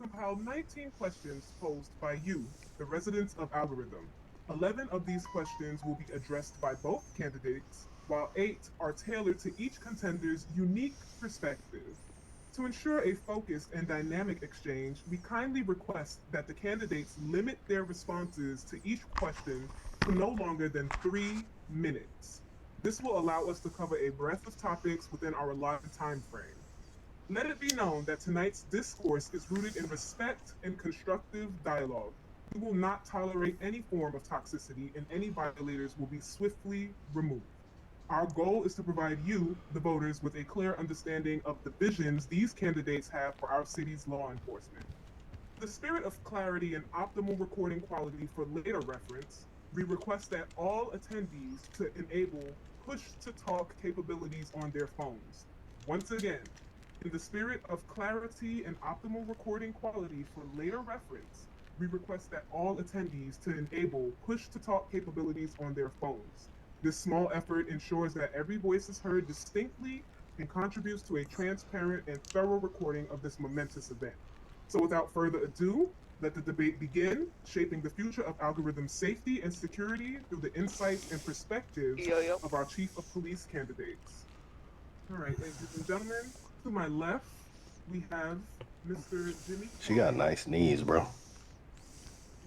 compiled 19 questions posed by you, the residents of Algorithm. 11 of these questions will be addressed by both candidates, while 8 are tailored to each contender's unique perspective. To ensure a focused and dynamic exchange, we kindly request that the candidates limit their responses to each question to no longer than 3 minutes. This will allow us to cover a breadth of topics within our allotted time frame. Let it be known that tonight's discourse is rooted in respect and constructive dialogue. We will not tolerate any form of toxicity, and any violators will be swiftly removed. Our goal is to provide you, the voters, with a clear understanding of the visions these candidates have for our city's law enforcement. In the spirit of clarity and optimal recording quality for later reference, we request that all attendees to enable push-to-talk capabilities on their phones. Once again, in the spirit of clarity and optimal recording quality for later reference, we request that all attendees to enable push-to-talk capabilities on their phones. This small effort ensures that every voice is heard distinctly and contributes to a transparent and thorough recording of this momentous event. So without further ado, let the debate begin, shaping the future of algorithm safety and security through the insights and perspectives Yo, yo. of our chief of police candidates. All right, ladies and gentlemen, to my left, we have Mr. Jimmy She got Klein. nice knees, bro.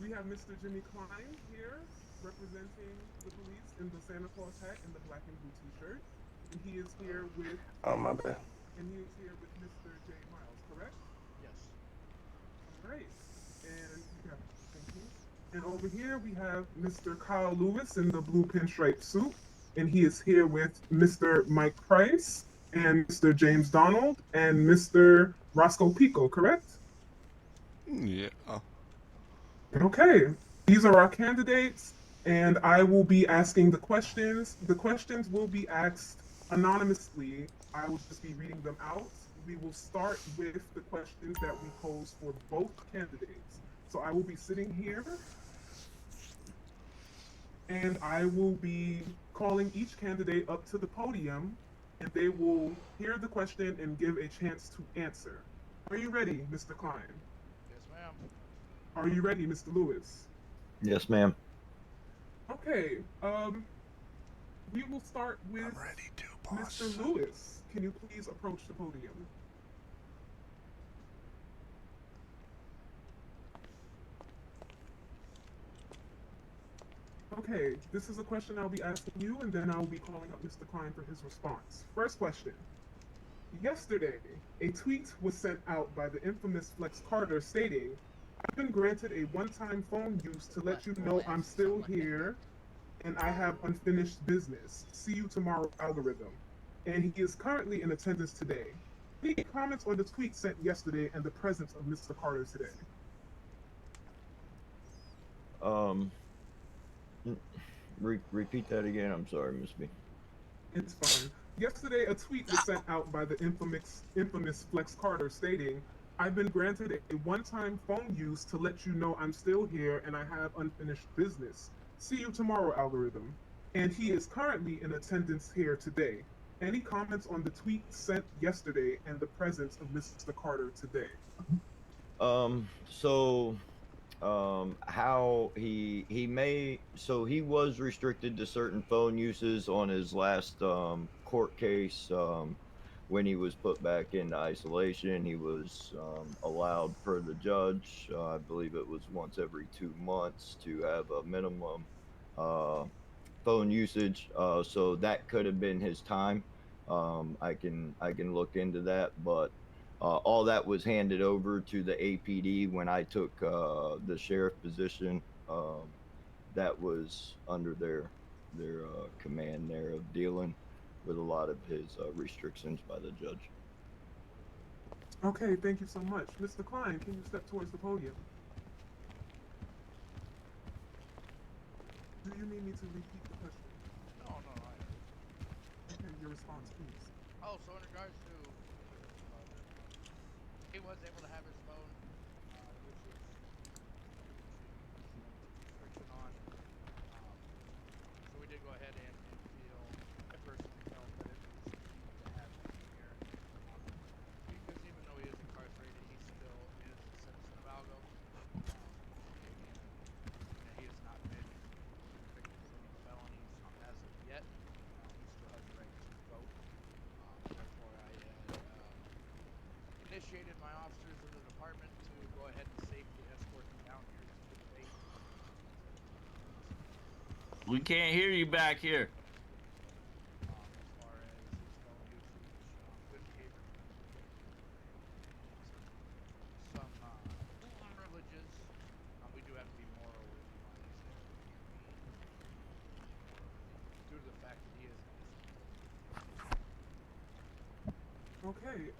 We have Mr. Jimmy Klein here representing the police in the Santa Claus hat and the black and blue t-shirt. And he is here with Oh, my bad. Mr. J Miles, correct? Yes. All right. And yeah, thank you. And over here we have Mr. Kyle Lewis in the blue pinstripe suit. And he is here with Mr. Mike Price and Mr. James Donald and Mr. Roscoe Pico, correct? Yeah. Okay, these are our candidates, and I will be asking the questions. The questions will be asked anonymously. I will just be reading them out. We will start with the questions that we pose for both candidates. So I will be sitting here, and I will be calling each candidate up to the podium, and they will hear the question and give a chance to answer. Are you ready, Mr. Klein? Yes, ma'am. Are you ready, Mr. Lewis? Yes, ma'am. Okay, we will start with I'm ready to, boss. Mr. Lewis. Can you please approach the podium? Okay, this is a question I'll be asking you, and then I'll be calling up Mr. Klein for his response. First question. Yesterday, a tweet was sent out by the infamous Flex Carter stating, I've been granted a one-time phone use to let you know I'm still here and I have unfinished business. See you tomorrow, algorithm. And he is currently in attendance today. Any comments on the tweet sent yesterday and the presence of Mr. Carter today? Repeat that again. I'm sorry, Miss B. It's fine. Yesterday, a tweet was sent out by the infamous Flex Carter stating, I've been granted a one-time phone use to let you know I'm still here and I have unfinished business. See you tomorrow, algorithm. And he is currently in attendance here today. Any comments on the tweet sent yesterday and the presence of Mr. Carter today? So how he was restricted to certain phone uses on his last court case. When he was put back into isolation, he was allowed per the judge, I believe it was once every 2 months, to have a minimum uh, phone usage. So that could have been his time. I can look into that, but all that was handed over to the APD when I took the sheriff position. That was under their command there of dealing with a lot of his restrictions by the judge. Okay, thank you so much. Mr. Klein, can you step towards the podium? Do you need me to repeat the question? No, no, no. Okay, your response, please. Oh, so in regards to he was able to have his phone, which is restriction on. So we did go ahead and feel, I personally felt that it was needed to have him here. Because even though he is incarcerated, he still is a citizen We can't hear you back here. as far as his phone usage, good behavior some privileges. We do have to be more vigilant there due to the fact that he is innocent. Okay,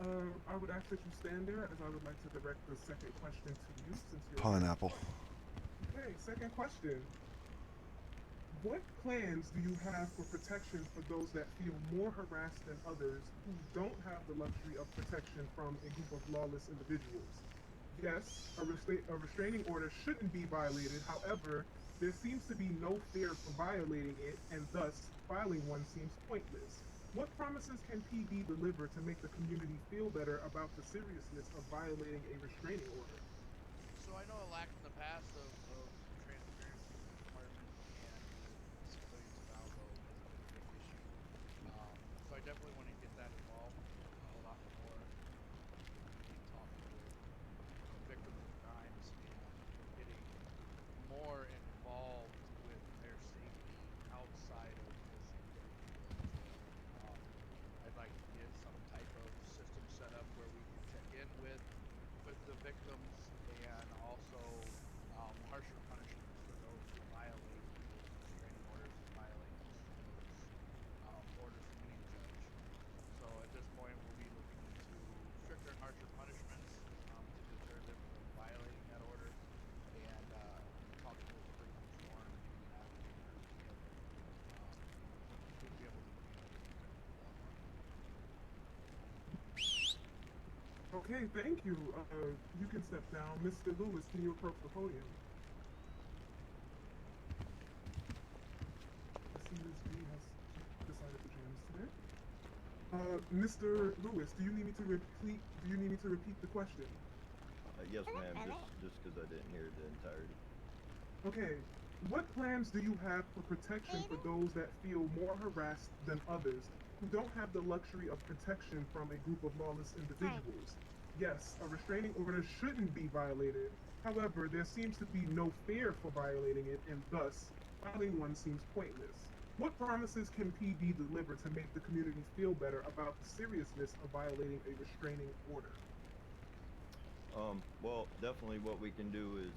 I would ask that you stand there as I would like to direct the second question to you since you're Pineapple. Okay, second question. What plans do you have for protection for those that feel more harassed than others who don't have the luxury of protection from a group of lawless individuals? Yes, a restraining order shouldn't be violated. However, there seems to be no fear for violating it, and thus filing one seems pointless. What promises can PD deliver to make the community feel better about the seriousness of violating a restraining order? So I know a lack in the past of transparency with the department and with civilians of Alvo has been a big issue. So I definitely want to get that involved a lot more. Talking with victims of crimes and getting more involved with their safety outside of this individual. I'd like to get some type of system set up where we can check in with the victims and also harsher punishments for those who violate restraining orders and violate those orders from any judge. So at this point, we'll be looking into stricter and harsher punishments to deter them from violating that order, and talking with the victims more and being an advocate for them. We'll be able to communicate with them a lot more. Okay, thank you. You can step down. Mr. Lewis, can you approach the podium? I see Ms. B has decided to join us today. Mr. Lewis, do you need me to repeat the question? Yes, ma'am. Just because I didn't hear the entirety. Okay. What plans do you have for protection for those that feel more harassed than others who don't have the luxury of protection from a group of lawless individuals? Yes, a restraining order shouldn't be violated. However, there seems to be no fear for violating it, and thus, filing one seems pointless. What promises can PD deliver to make the community feel better about the seriousness of violating a restraining order? Well, definitely what we can do is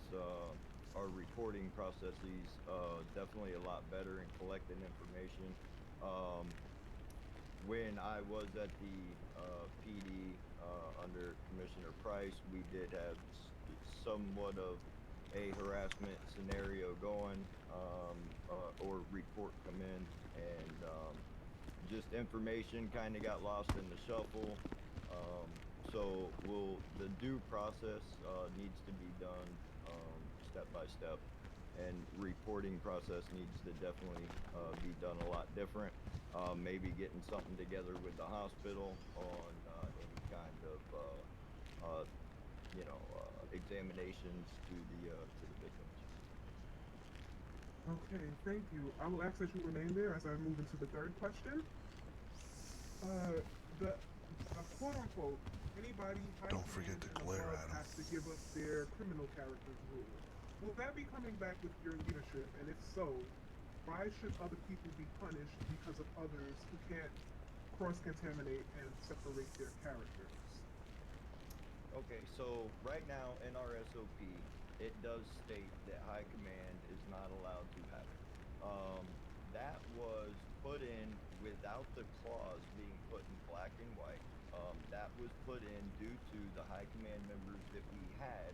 our reporting processes definitely a lot better in collecting information. When I was at the PD under Commissioner Price, we did have somewhat of a harassment scenario going, or report come in, and just information kind of got lost in the shuffle. So the due process needs to be done step by step, and reporting process needs to definitely be done a lot different. Maybe getting something together with the hospital on any kind of examinations to the victims. Okay, thank you. I will ask that you remain there as I move into the third question. The quote unquote, anybody high Don't forget command to and glare above at 'em. has to give up their criminal characters rule. Will that be coming back with your leadership? And if so, why should other people be punished because of others who can't cross-contaminate and separate their characters? Okay, so right now in our SOP, it does state that high command is not allowed to have it. That was put in without the clause being put in black and white. That was put in due to the high command members that we had,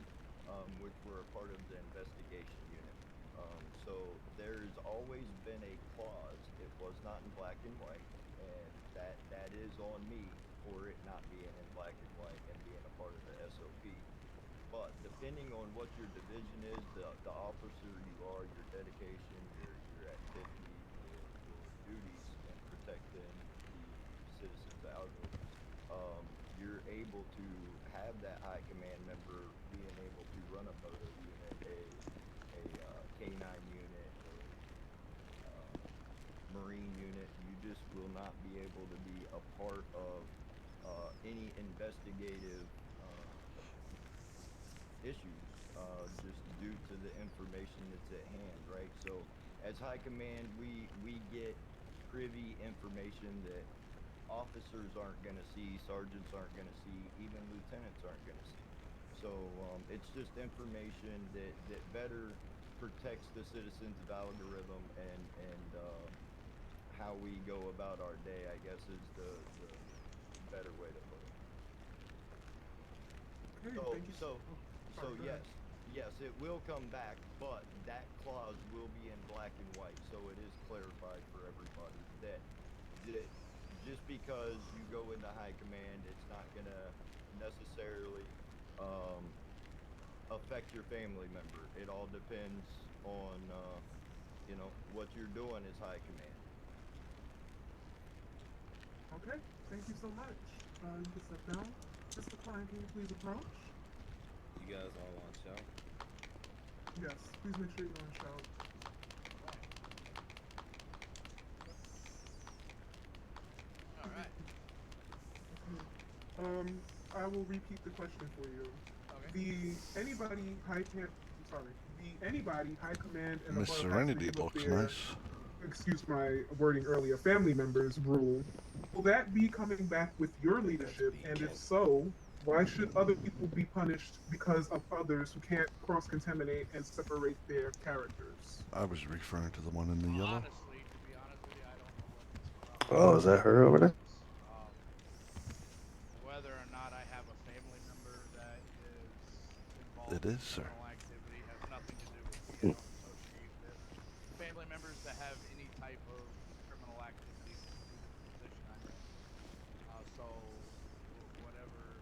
which were a part of the investigation unit. So there's always been a clause. It was not in black and white, and that is on me for it not being in black and white and being a part of the SOP. But depending on what your division is, the officer you are, your dedication, your activity, your duties in protecting the citizens of Algo, you're able to have that high command member being able to run a moto unit, a K9 unit, a Marine unit. You just will not be able to be a part of any investigative issues, just due to the information that's at hand, right? So as high command, we get privy information that officers aren't going to see, sergeants aren't going to see, even lieutenants aren't going to see. So it's just information that better protects the citizens of algorithm and how we go about our day, I guess, is the better way to put it. Okay, So thank you. so Oh, so sorry, go yes, ahead. yes, it will come back, but that clause will be in black and white, so it is clarified for everybody that just because you go into high command, it's not gonna necessarily um, affect your family member. It all depends on what you're doing as high command. Okay, thank you so much. You can step down. Mr. Klein, can you please approach? You guys all want to shout? Yes, please make sure you're on shout. All right. I will repeat the question for you. Okay. The anybody high command and Miss above has to Serenity give up looks their, nice. excuse my wording earlier, family members rule. Will that be coming back with your leadership? And if so, why should other people be punished because of others who can't cross-contaminate and separate their characters? I was referring to the one in the yellow. Honestly, to be honest with you, I don't know what this process Oh, is that her over there? is. Whether or not I have a family member that is It involved in is, sir. criminal activity has nothing to do with me. I don't associate with family members that have any type of criminal activity due to the position I'm in. So, whatever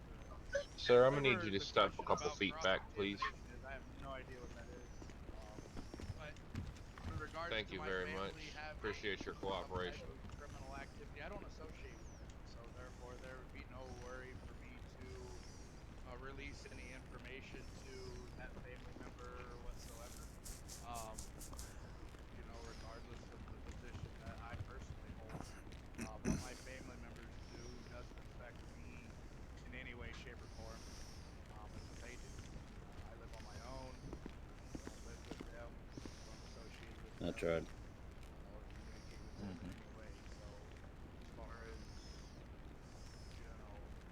Sir, I'm gonna need you whatever to the step a question couple about feet cross back, please. contamination is, I have no idea what that is. But in regards Thank to you my very much. family having Appreciate your some type cooperation. of criminal activity, I don't associate with them. So therefore, there would be no worry for me to release any information to that family member whatsoever. Um, regardless of the position that I personally hold, what my family members do doesn't affect me in any way, shape, or form. It's what they do. I live on my own. Don't live with them. Don't associate with I them. tried. Or communicate with them in any way. So, as far as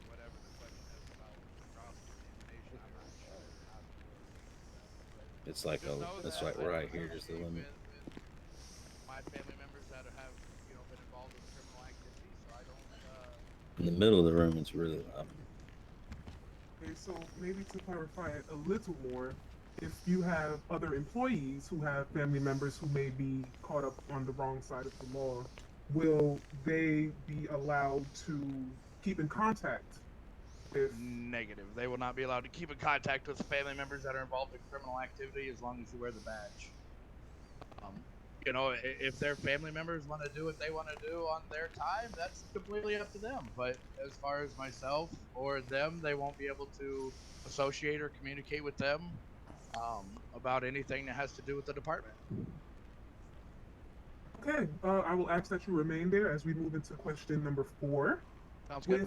whatever the question is about cross contamination, I'm not sure how to address that. But It's like just know it's that like I don't right here's the associate limit. with my family members that have been involved with criminal activity, so I don't. In the middle of the room, it's really loud. Okay, so maybe to clarify it a little more, if you have other employees who have family members who may be caught up on the wrong side of the law, will they be allowed to keep in contact with? Negative. They will not be allowed to keep in contact with family members that are involved in criminal activity as long as you wear the badge. If their family members want to do what they want to do on their time, that's completely up to them. But as far as myself or them, they won't be able to associate or communicate with them about anything that has to do with the department. Okay, I will ask that you remain there as we move into question number 4. Sounds good.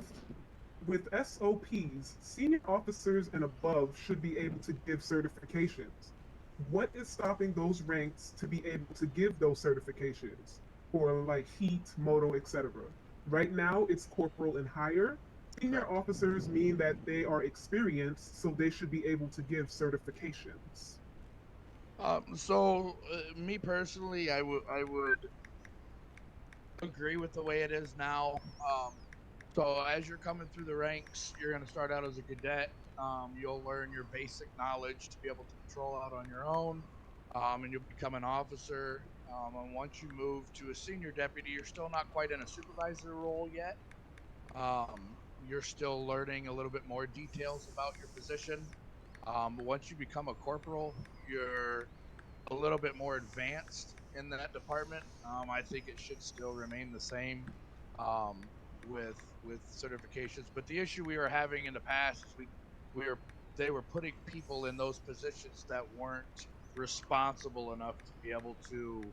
With SOPs, senior officers and above should be able to give certifications. What is stopping those ranks to be able to give those certifications for like heat, moto, etc.? Right now, it's corporal and higher. Senior Correct. officers mean that they are experienced, so they should be able to give certifications. Me personally, I would agree with the way it is now. So as you're coming through the ranks, you're going to start out as a cadet. You'll learn your basic knowledge to be able to patrol out on your own, and you'll become an officer. And once you move to a senior deputy, you're still not quite in a supervisor role yet. You're still learning a little bit more details about your position. Once you become a corporal, you're a little bit more advanced in that department. I think it should still remain the same um, with certifications. But the issue we were having in the past is they were putting people in those positions that weren't responsible enough to be able to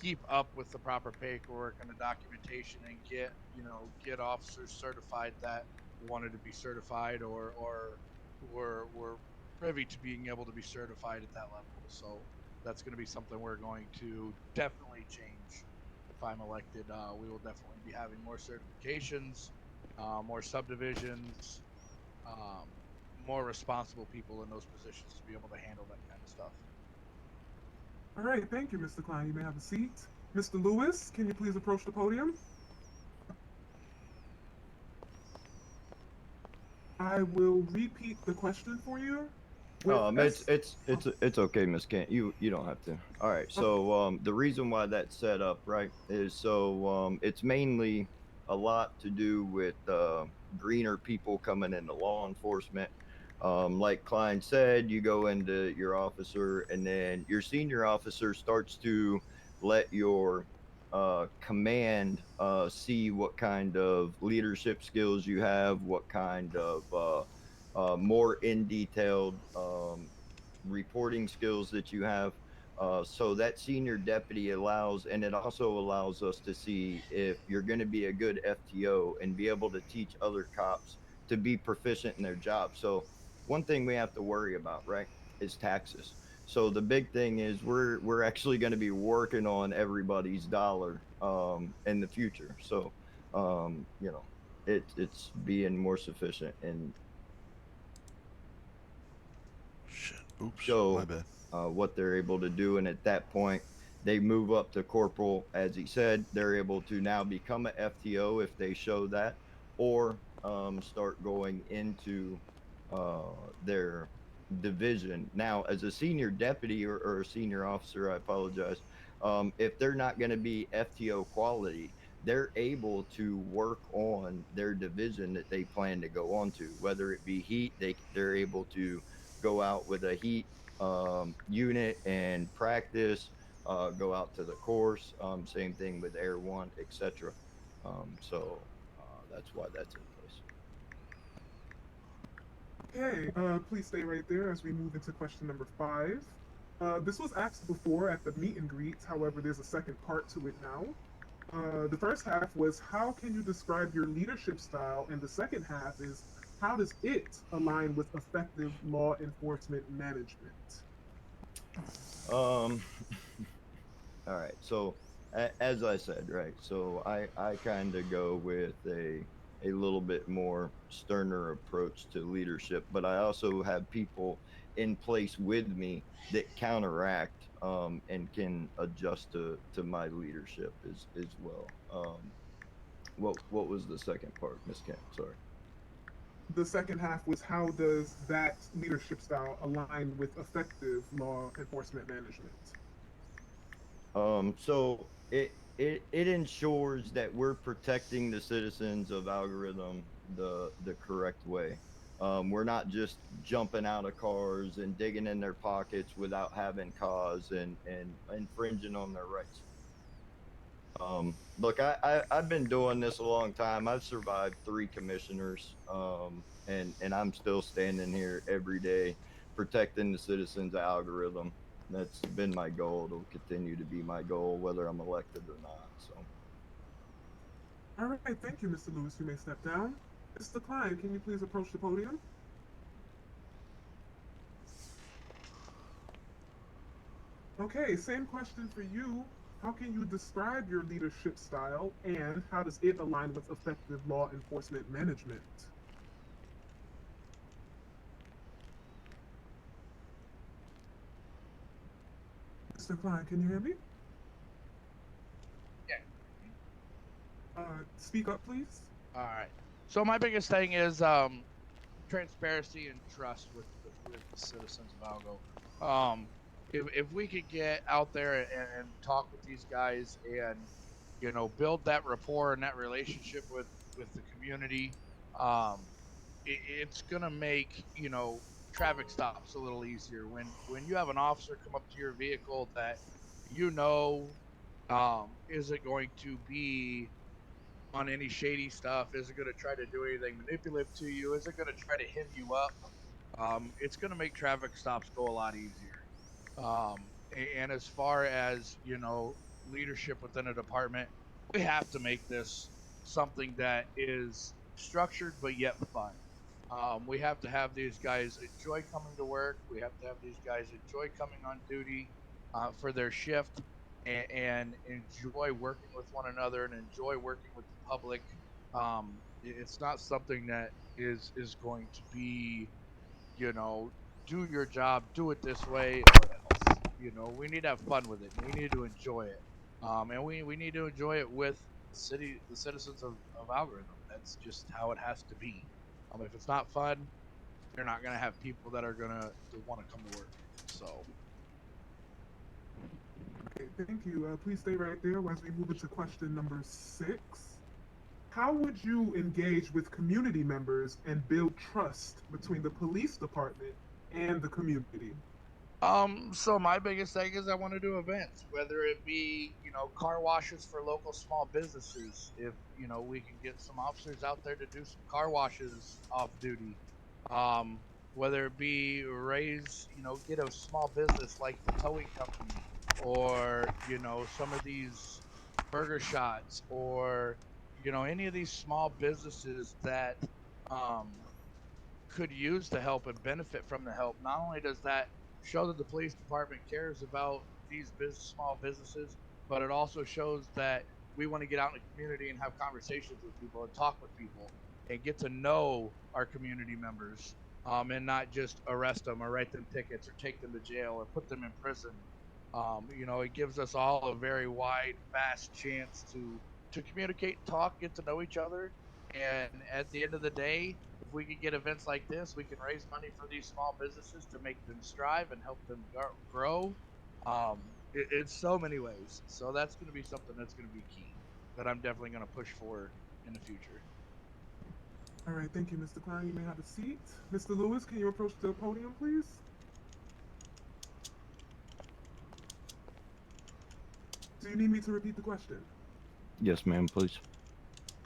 keep up with the proper paperwork and the documentation and get officers certified that wanted to be certified or were privy to being able to be certified at that level. So that's going to be something we're going to definitely change if I'm elected. We will definitely be having more certifications, more subdivisions, um, more responsible people in those positions to be able to handle that kind of stuff. All right, thank you, Mr. Klein. You may have a seat. Mr. Lewis, can you please approach the podium? I will repeat the question for you. It's okay, Miss Kent. You don't have to. All right. So the reason why that's set up, right, is so it's mainly a lot to do with greener people coming into law enforcement. Like Klein said, you go into your officer, and then your senior officer starts to let your command see what kind of leadership skills you have, what kind of more in detailed reporting skills that you have. So that senior deputy allows, and it also allows us to see if you're going to be a good FTO and be able to teach other cops to be proficient in their job. So one thing we have to worry about, right, is taxes. So the big thing is we're actually going to be working on everybody's dollar in the future. So you know, it's being more sufficient and Shit. Oops. My show bad. what they're able to do. And at that point, they move up to corporal. As he said, they're able to now become a FTO if they show that, or start going into their division. Now, as a senior deputy or a senior officer, I apologize. If they're not going to be FTO quality, they're able to work on their division that they plan to go on to, whether it be heat, they're able to go out with a heat unit and practice, go out to the course. Same thing with Air One, etc. So that's why that's in place. Okay, please stay right there as we move into question number 5. This was asked before at the meet and greet, however, there's a second part to it now. The first half was how can you describe your leadership style, and the second half is how does it align with effective law enforcement management? Um, all right. So as I said, right. So I kind of go with a little bit more sterner approach to leadership, but I also have people in place with me that counteract and can adjust to my leadership as well. What was the second part, Miss Kent? Sorry. The second half was how does that leadership style align with effective law enforcement management? So it ensures that we're protecting the citizens of algorithm the correct way. We're not just jumping out of cars and digging in their pockets without having cause and infringing on their rights. Look, I've been doing this a long time. I've survived 3 commissioners, and I'm still standing here every day protecting the citizens' algorithm. That's been my goal. It'll continue to be my goal, whether I'm elected or not. So, All right, thank you, Mr. Lewis. You may step down. Mr. Klein, can you please approach the podium? Okay, same question for you. How can you describe your leadership style and how does it align with effective law enforcement management? Mr. Klein, can you hear me? Yeah. Speak up, please. All right. So my biggest thing is transparency and trust with the citizens of Algo. If we could get out there and talk with these guys and build that rapport and that relationship with the community, um, it's gonna make traffic stops a little easier when you have an officer come up to your vehicle that isn't going to be on any shady stuff, isn't going to try to do anything manipulative to you, isn't going to try to hem you up. It's going to make traffic stops go a lot easier. And as far as leadership within a department, we have to make this something that is structured but yet fun. We have to have these guys enjoy coming to work. We have to have these guys enjoy coming on duty. for their shift and enjoy working with one another and enjoy working with the public. It's not something that is going to be, you know, do your job, do it this way or else. We need to have fun with it. We need to enjoy it. And we need to enjoy it with the citizens of Algorithm. That's just how it has to be. If it's not fun, you're not gonna have people that are gonna to want to come to work. So Okay, thank you. Please stay right there as we move into question number 6. How would you engage with community members and build trust between the police department and the community? So my biggest thing is I want to do events, whether it be, car washes for local small businesses. If, we can get some officers out there to do some car washes off duty. Um, Whether it be raise, get a small business like the towing company or, some of these burger shots or, any of these small businesses that, um, could use the help and benefit from the help. Not only does that show that the police department cares about these small businesses, but it also shows that we want to get out in the community and have conversations with people and talk with people and get to know our community members, and not just arrest them or write them tickets or take them to jail or put them in prison. It gives us all a very wide, vast chance to communicate, talk, get to know each other, and at the end of the day, if we could get events like this, we can raise money for these small businesses to make them strive and help them grow. In so many ways. So that's going to be something that's going to be key that I'm definitely going to push for in the future. All right, thank you, Mr. Klein. You may have a seat. Mr. Lewis, can you approach the podium, please? Do you need me to repeat the question? Yes, ma'am, please.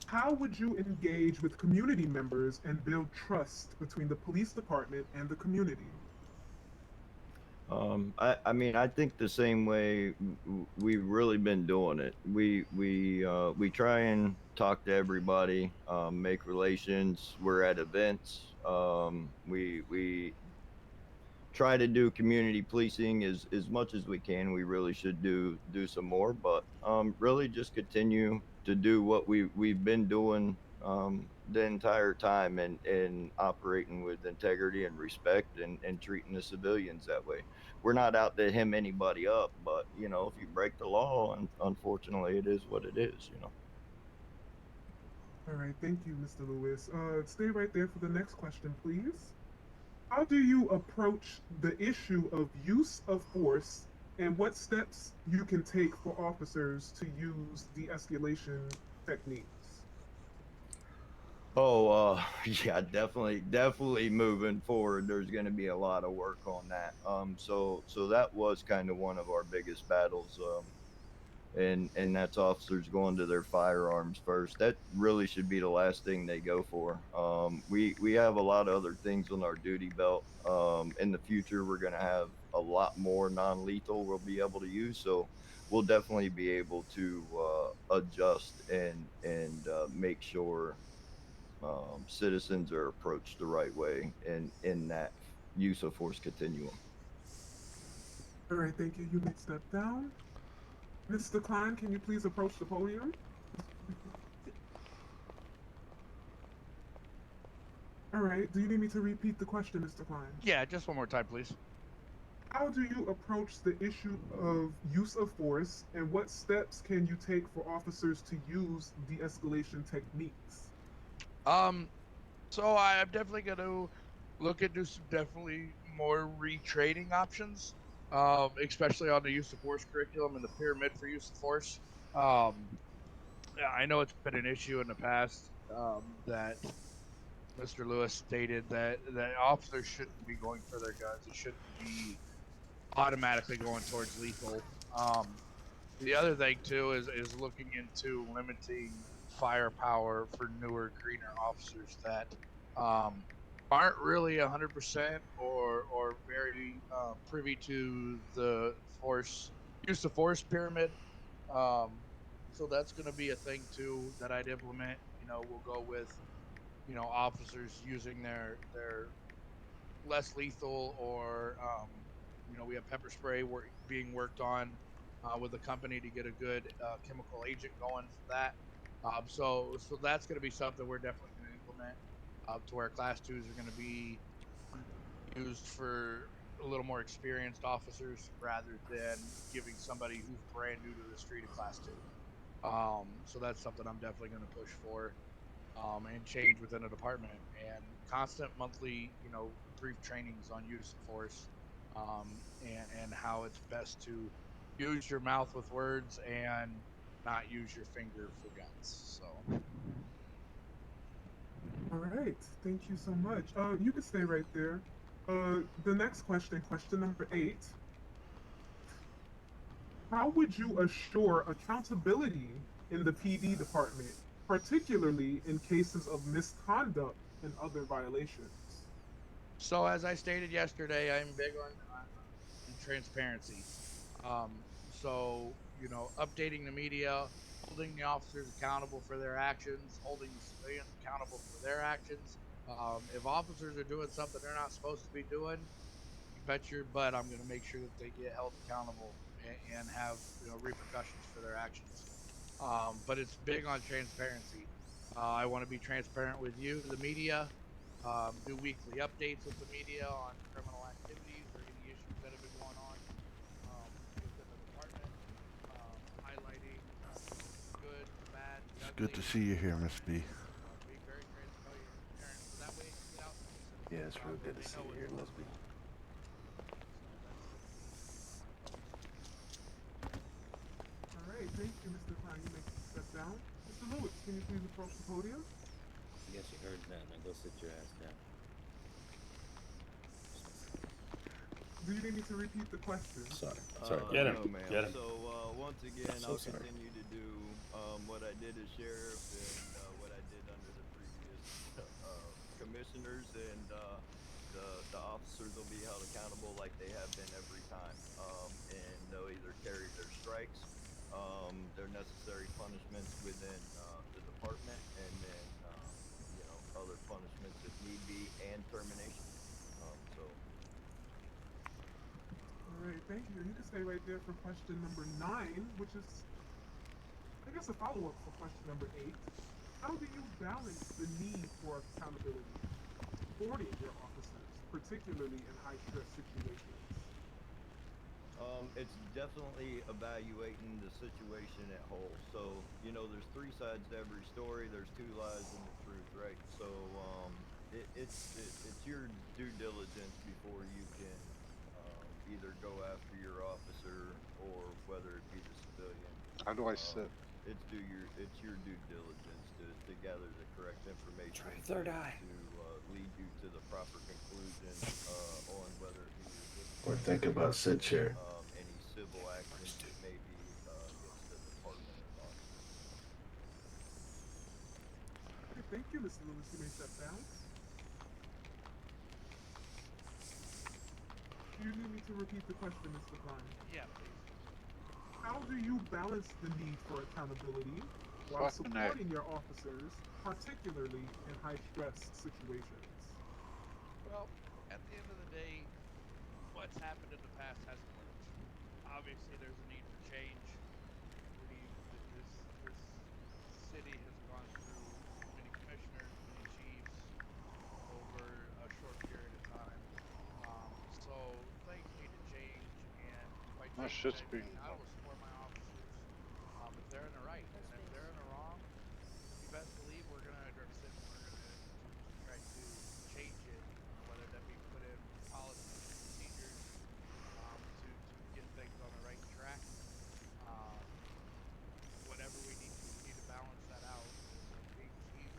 How would you engage with community members and build trust between the police department and the community? I mean, I think the same way we've really been doing it. We try and talk to everybody, make relations. We're at events. We try to do community policing as much as we can. We really should do some more, but really just continue to do what we've been doing the entire time, and operating with integrity and respect, and treating the civilians that way. We're not out to hem anybody up, but if you break the law, and unfortunately it is what it is. All right, thank you, Mr. Lewis. Stay right there for the next question, please. How do you approach the issue of use of force, and what steps you can take for officers to use de-escalation techniques? Oh, yeah, definitely moving forward. There's going to be a lot of work on that. So that was kind of one of our biggest battles. And that's officers going to their firearms first. That really should be the last thing they go for. We have a lot of other things on our duty belt. In the future, we're going to have a lot more non-lethal we'll be able to use. So we'll definitely be able to adjust and make sure citizens are approached the right way in that use of force continuum. All right, thank you. You may step down. Mr. Klein, can you please approach the podium? All right, do you need me to repeat the question, Mr. Klein? Yeah, just one more time, please. How do you approach the issue of use of force, and what steps can you take for officers to use de-escalation techniques? Um, so I'm definitely going to look into some definitely more retraining options, especially on the use of force curriculum and the pyramid for use of force. Um, yeah, I know it's been an issue in the past, that Mr. Lewis stated that officers shouldn't be going for their guns. It shouldn't be automatically going towards lethal. The other thing too is looking into limiting firepower for newer, greener officers that um, aren't really 100% or very privy to the force use of force pyramid. Um, so that's going to be a thing too that I'd implement. We'll go with officers using their less lethal or we have pepper spray being worked on with the company to get a good chemical agent going for that. So that's going to be something we're definitely going to implement to where class twos are going to be used for a little more experienced officers rather than giving somebody who's brand new to the street a class two. So that's something I'm definitely going to push for and change within a department, and constant monthly, brief trainings on use of force, and how it's best to use your mouth with words and not use your finger for guns. So. All right, thank you so much. You can stay right there. The next question, question number 8. How would you assure accountability in the PD department, particularly in cases of misconduct and other violations? So as I stated yesterday, I'm big on transparency. So updating the media, holding the officers accountable for their actions, holding the civilians accountable for their actions. If officers are doing something they're not supposed to be doing, you bet your butt I'm going to make sure that they get held accountable and have repercussions for their actions. But it's big on transparency. I want to be transparent with you, the media. Do weekly updates with the media on criminal activities or any issues that have been going on within the department, highlighting good, bad, the It's good ugly, to see you here, Miss B. being very transparent, so that way it can get out to the citizens. Yeah, it's real And good to they see know you what's here, going Miss B. on. So that's. All right, thank you, Mr. Klein. You may step down. Mr. Lewis, can you please approach the podium? I guess you heard that. Now go sit your ass down. Do you need me to repeat the question? Sorry. Get him, No, ma'am. get him. So once again, So I'll sorry. continue to do what I did as sheriff and what I did under the previous commissioners, and the officers will be held accountable like they have been every time. And they'll either carry their strikes, their necessary punishments within the department, and then other punishments if need be, and termination. So. All right, thank you. You can stay right there for question number 9, which is, I guess, a follow-up for question number 8. How do you balance the need for accountability, supporting your officers, particularly in high-stress situations? It's definitely evaluating the situation at whole. So, there's 3 sides to every story. There's 2 lies and the truth, right? So, it's your due diligence before you can either go after your officer or whether it be the civilian. How do I sit? It's your due diligence to gather the correct information Try third eye. to lead you to the proper conclusion on whether it be Or think about sit chair. any civil actions that may be against the department or not. Okay, thank you, Mr. Lewis. You may step down. Do you need me to repeat the question, Mr. Klein? Yeah, please. How do you balance the need for accountability while Fucking A. supporting your officers, particularly in high-stress situations? Well, at the end of the day, what's happened in the past hasn't worked. Obviously, there's a need for change. This city has gone through many commissioners, many chiefs over a short period of time. So things need to change, and by My change shit's I being mean I will support my officers if they're in the right, and if they're in the wrong, you best believe we're going to address it. We're going to try to change it, whether that be put in policies and procedures to get things on the right track. Um, Whatever we need to balance that out. Being chief,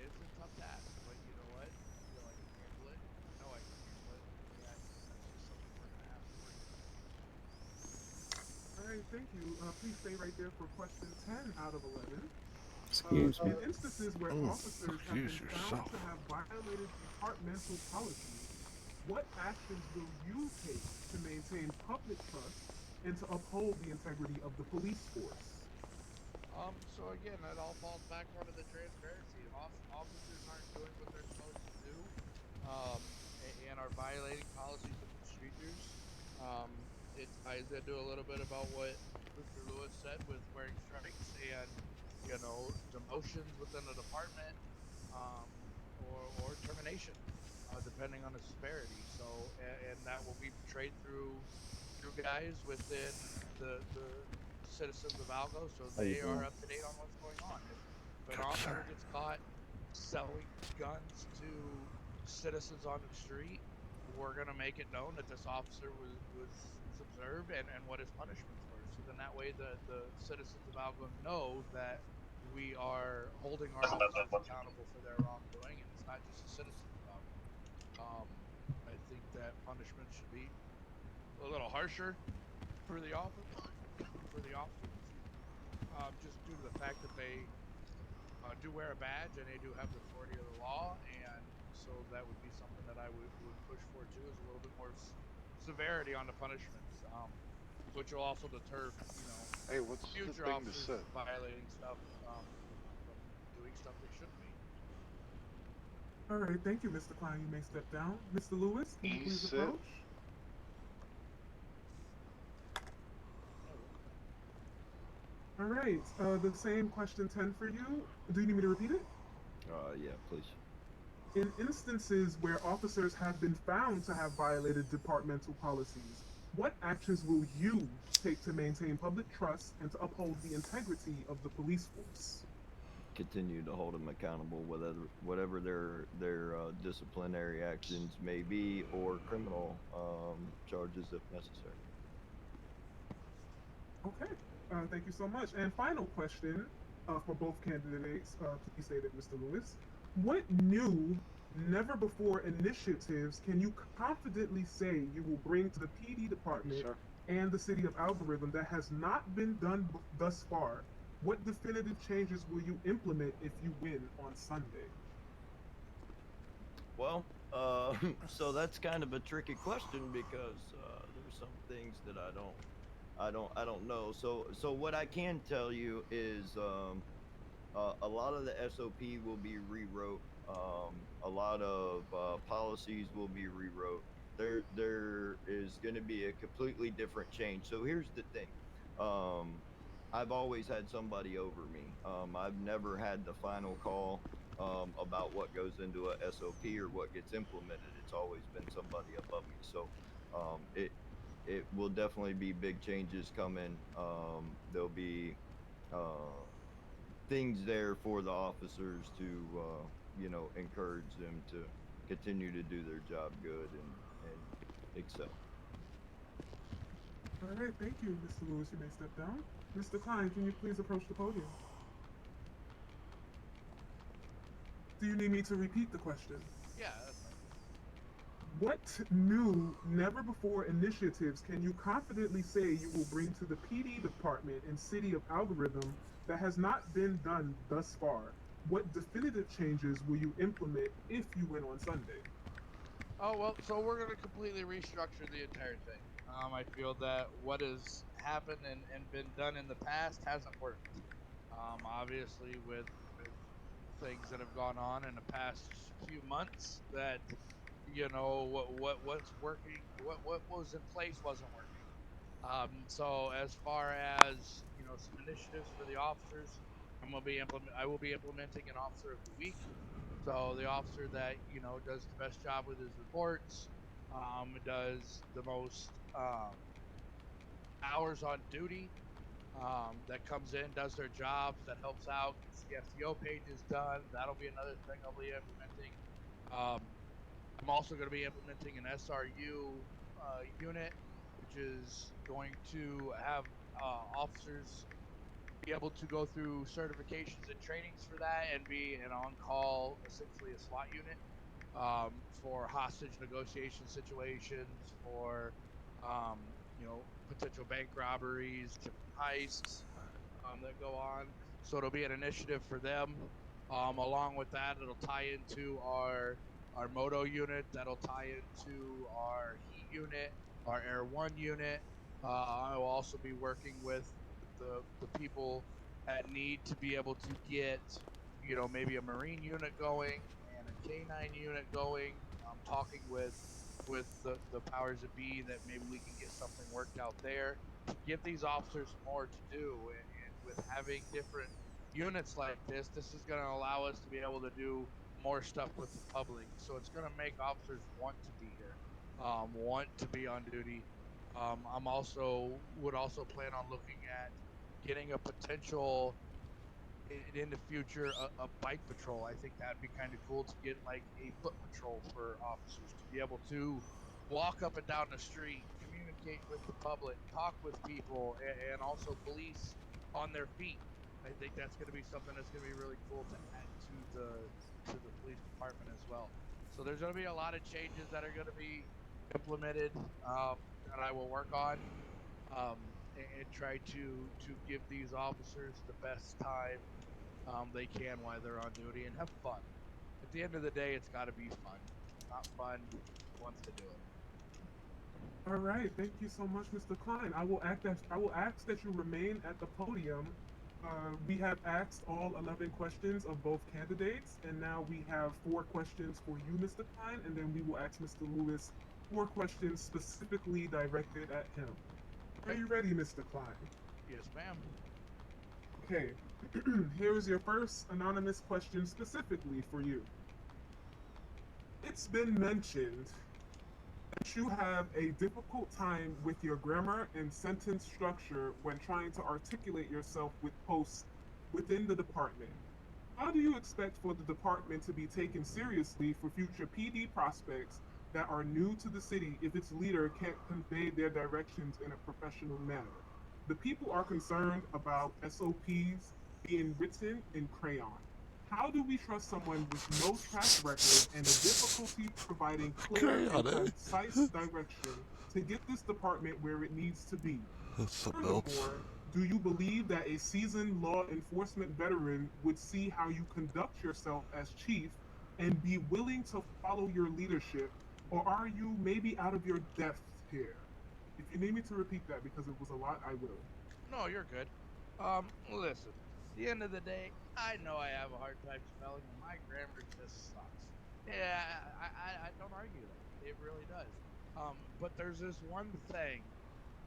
it's a tough task, but you know what? I feel I can handle it. I know I can handle it. That's just something we're going to have to work through. All right, thank you. Please stay right there for question 10 out of 11. Excuse me. In instances where officers have been excuse found yourself. to have violated departmental policies, what actions will you take to maintain public trust and to uphold the integrity of the police force? So again, that all falls back onto the transparency. If officers aren't doing what they're supposed to do, and are violating policies and procedures, It ties into a little bit about what Mr. Lewis said with wearing stripes and demotions within the department, um, or termination, depending on the severity. So and that will be portrayed through you guys within the citizens of Algo, so How you they are doing? up to date on what's going on. If an Good, officer sir. gets caught selling guns to citizens on the street, we're gonna make it known that this officer was observed and what his punishments were. So then that way the citizens of Algo know that we are holding our officers accountable for their wrongdoing, and it's not just the citizens of Algo. I think that punishment should be a little harsher for the office for the officers, just due to the fact that they do wear a badge and they do have the authority of the law, and so that would be something that I would push for too, is a little bit more severity on the punishments, which will also deter Hey, what's the future thing to officers sit? from violating stuff, from doing stuff they shouldn't be. All right, thank you, Mr. Klein. You may step down. Mr. Lewis, can you E please sit. approach? All right, the same question 10 for you. Do you need me to repeat it? Yeah, please. In instances where officers have been found to have violated departmental policies, what actions will you take to maintain public trust and to uphold the integrity of the police force? Continue to hold them accountable, whatever their disciplinary actions may be, or criminal charges if necessary. Okay, thank you so much. And final question for both candidates. Please state it, Mr. Lewis. What new, never before initiatives can you confidently say you will bring to the PD Thank you, department sir. and the city of Algorithm that has not been done thus far? What definitive changes will you implement if you win on Sunday? Well, so that's kind of a tricky question because there's some things that I don't know. So what I can tell you is a lot of the SOP will be rewrote. A lot of policies will be rewrote. There is going to be a completely different change. So here's the thing. Um, I've always had somebody over me. I've never had the final call about what goes into a SOP or what gets implemented. It's always been somebody above me. So it will definitely be big changes coming. There'll be uh, things there for the officers to encourage them to continue to do their job good and excel. All right, thank you, Mr. Lewis. You may step down. Mr. Klein, can you please approach the podium? Do you need me to repeat the question? Yeah, that's fine. What new, never before initiatives can you confidently say you will bring to the PD department and city of Algorithm that has not been done thus far? What definitive changes will you implement if you win on Sunday? Oh well, so we're gonna completely restructure the entire thing. I feel that what has happened and been done in the past hasn't worked. Obviously, with things that have gone on in the past few months, that what's working, what was in place wasn't working. So as far as some initiatives for the officers, I will be implementing an officer of the week. So the officer that does the best job with his reports, does the most hours on duty, that comes in, does their jobs, that helps out, gets the SEO pages done. That'll be another thing I'll be implementing. Um, I'm also going to be implementing an SRU unit, which is going to have officers be able to go through certifications and trainings for that and be an on-call, essentially a SWAT unit, for hostage negotiation situations, for potential bank robberies, different heists that go on. So it'll be an initiative for them. Along with that, it'll tie into our moto unit. That'll tie into our heat unit, our air one unit. I will also be working with the people that need to be able to get maybe a marine unit going and a canine unit going. I'm talking with the powers that be that maybe we can get something worked out there. Give these officers more to do, and with having different units like this is going to allow us to be able to do more stuff with the public. So it's going to make officers want to be here, want to be on duty. I'm also would also plan on looking at getting a potential in the future a bike patrol. I think that'd be kind of cool to get like a foot patrol for officers to be able to walk up and down the street, communicate with the public, talk with people, and also police on their feet. I think that's going to be something that's going to be really cool to add to the police department as well. So there's going to be a lot of changes that are going to be implemented that I will work on and try to give these officers the best time they can while they're on duty and have fun. At the end of the day, it's got to be fun. Not fun, who wants to do it? All right, thank you so much, Mr. Klein. I will ask that you remain at the podium. We have asked all 11 questions of both candidates, and now we have 4 questions for you, Mr. Klein, and then we will ask Mr. Lewis 4 questions specifically directed at him. Are you ready, Mr. Klein? Yes, ma'am. Okay, here is your first anonymous question specifically for you. It's been mentioned that you have a difficult time with your grammar and sentence structure when trying to articulate yourself with posts within the department. How do you expect for the department to be taken seriously for future PD prospects that are new to the city if its leader can't convey their directions in a professional manner? The people are concerned about SOPs being written in crayon. How do we trust someone with no track record and a difficulty providing clear and concise direction to get this department where it needs to be? Furthermore, do you believe that a seasoned law enforcement veteran would see how you conduct yourself as chief and be willing to follow your leadership, or are you maybe out of your depth here? If you need me to repeat that because it was a lot, I will. No, you're good. Listen. At the end of the day, I know I have a hard time spelling, and my grammar just sucks. Yeah, I don't argue that. It really does. But there's this one thing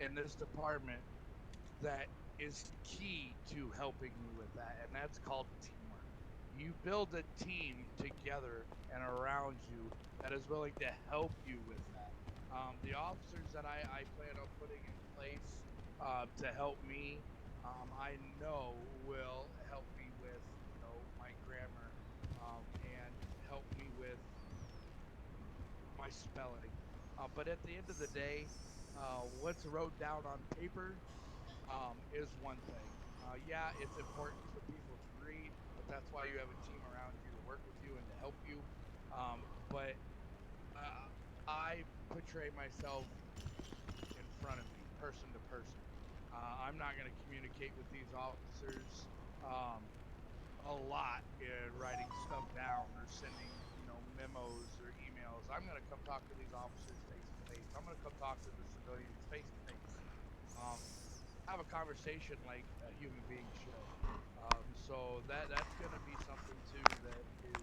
in this department that is key to helping me with that, and that's called teamwork. You build a team together and around you that is willing to help you with that. The officers that I plan on putting in place to help me, I know will help me with my grammar and help me with my spelling. But at the end of the day, what's wrote down on paper is one thing. Yeah, it's important for people to read, but that's why you have a team around you to work with you and to help you. But I portray myself in front of me, person to person. I'm not going to communicate with these officers a lot in writing stuff down or sending, memos or emails. I'm going to come talk to these officers face to face. I'm going to come talk to the civilians face to face. Have a conversation like a human being should. So that's going to be something too that is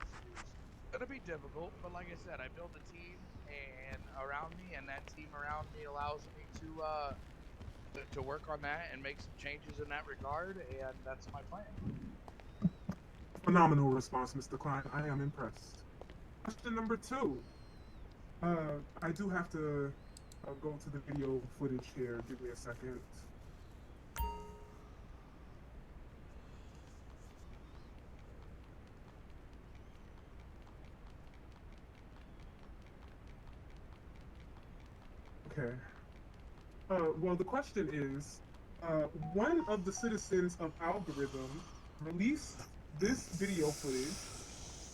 going to be difficult. But like I said, I build a team and around me, and that team around me allows me to work on that and make some changes in that regard. And that's my plan. Phenomenal response, Mr. Klein. I am impressed. Question number 2. I do have to go to the video footage here. Give me a second. Okay. Well, the question is, one of the citizens of Algorithm released this video footage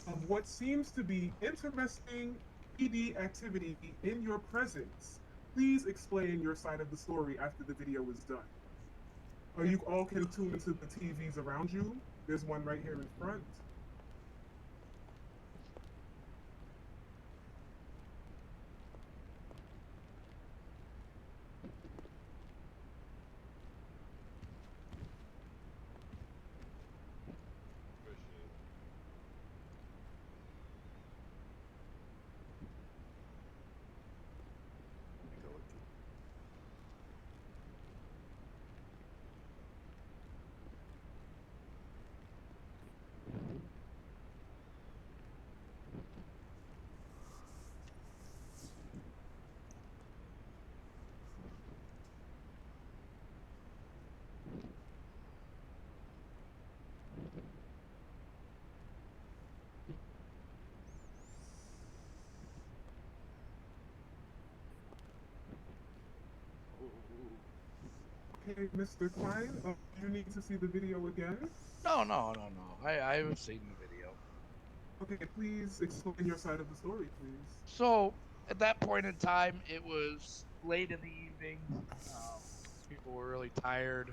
of what seems to be interesting PD activity in your presence. Please explain your side of the story after the video is done. Or you all can tune into the TVs around you. There's one right here in front. Okay, Mr. Klein, you need to see the video again. No. I have seen the video. Okay, please explain your side of the story, please. So at that point in time, it was late in the evening. People were really tired,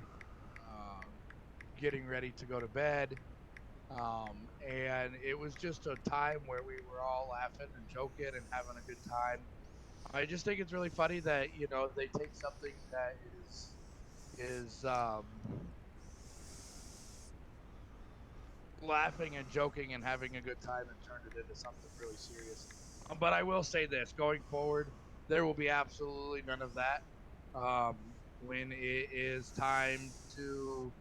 getting ready to go to bed. And it was just a time where we were all laughing and joking and having a good time. I just think it's really funny that they take something that is laughing and joking and having a good time and turn it into something really serious. But I will say this: going forward, there will be absolutely none of that. When it is time to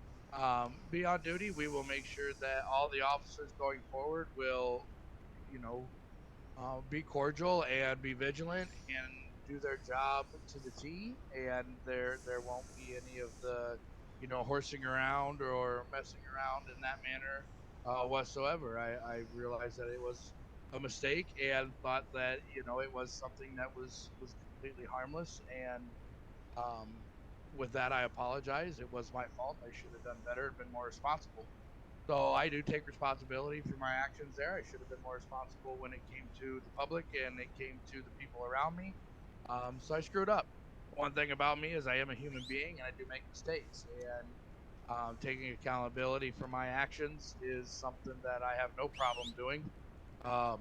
be on duty, we will make sure that all the officers going forward will, you know, be cordial and be vigilant and do their job to the T, and there won't be any of the horsing around or messing around in that manner whatsoever. I realized that it was a mistake and thought that it was something that was completely harmless, and um, with that I apologize. It was my fault. I should have done better and been more responsible. So I do take responsibility for my actions there. I should have been more responsible when it came to the public and it came to the people around me. So I screwed up. One thing about me is I am a human being and I do make mistakes. And taking accountability for my actions is something that I have no problem doing. Um,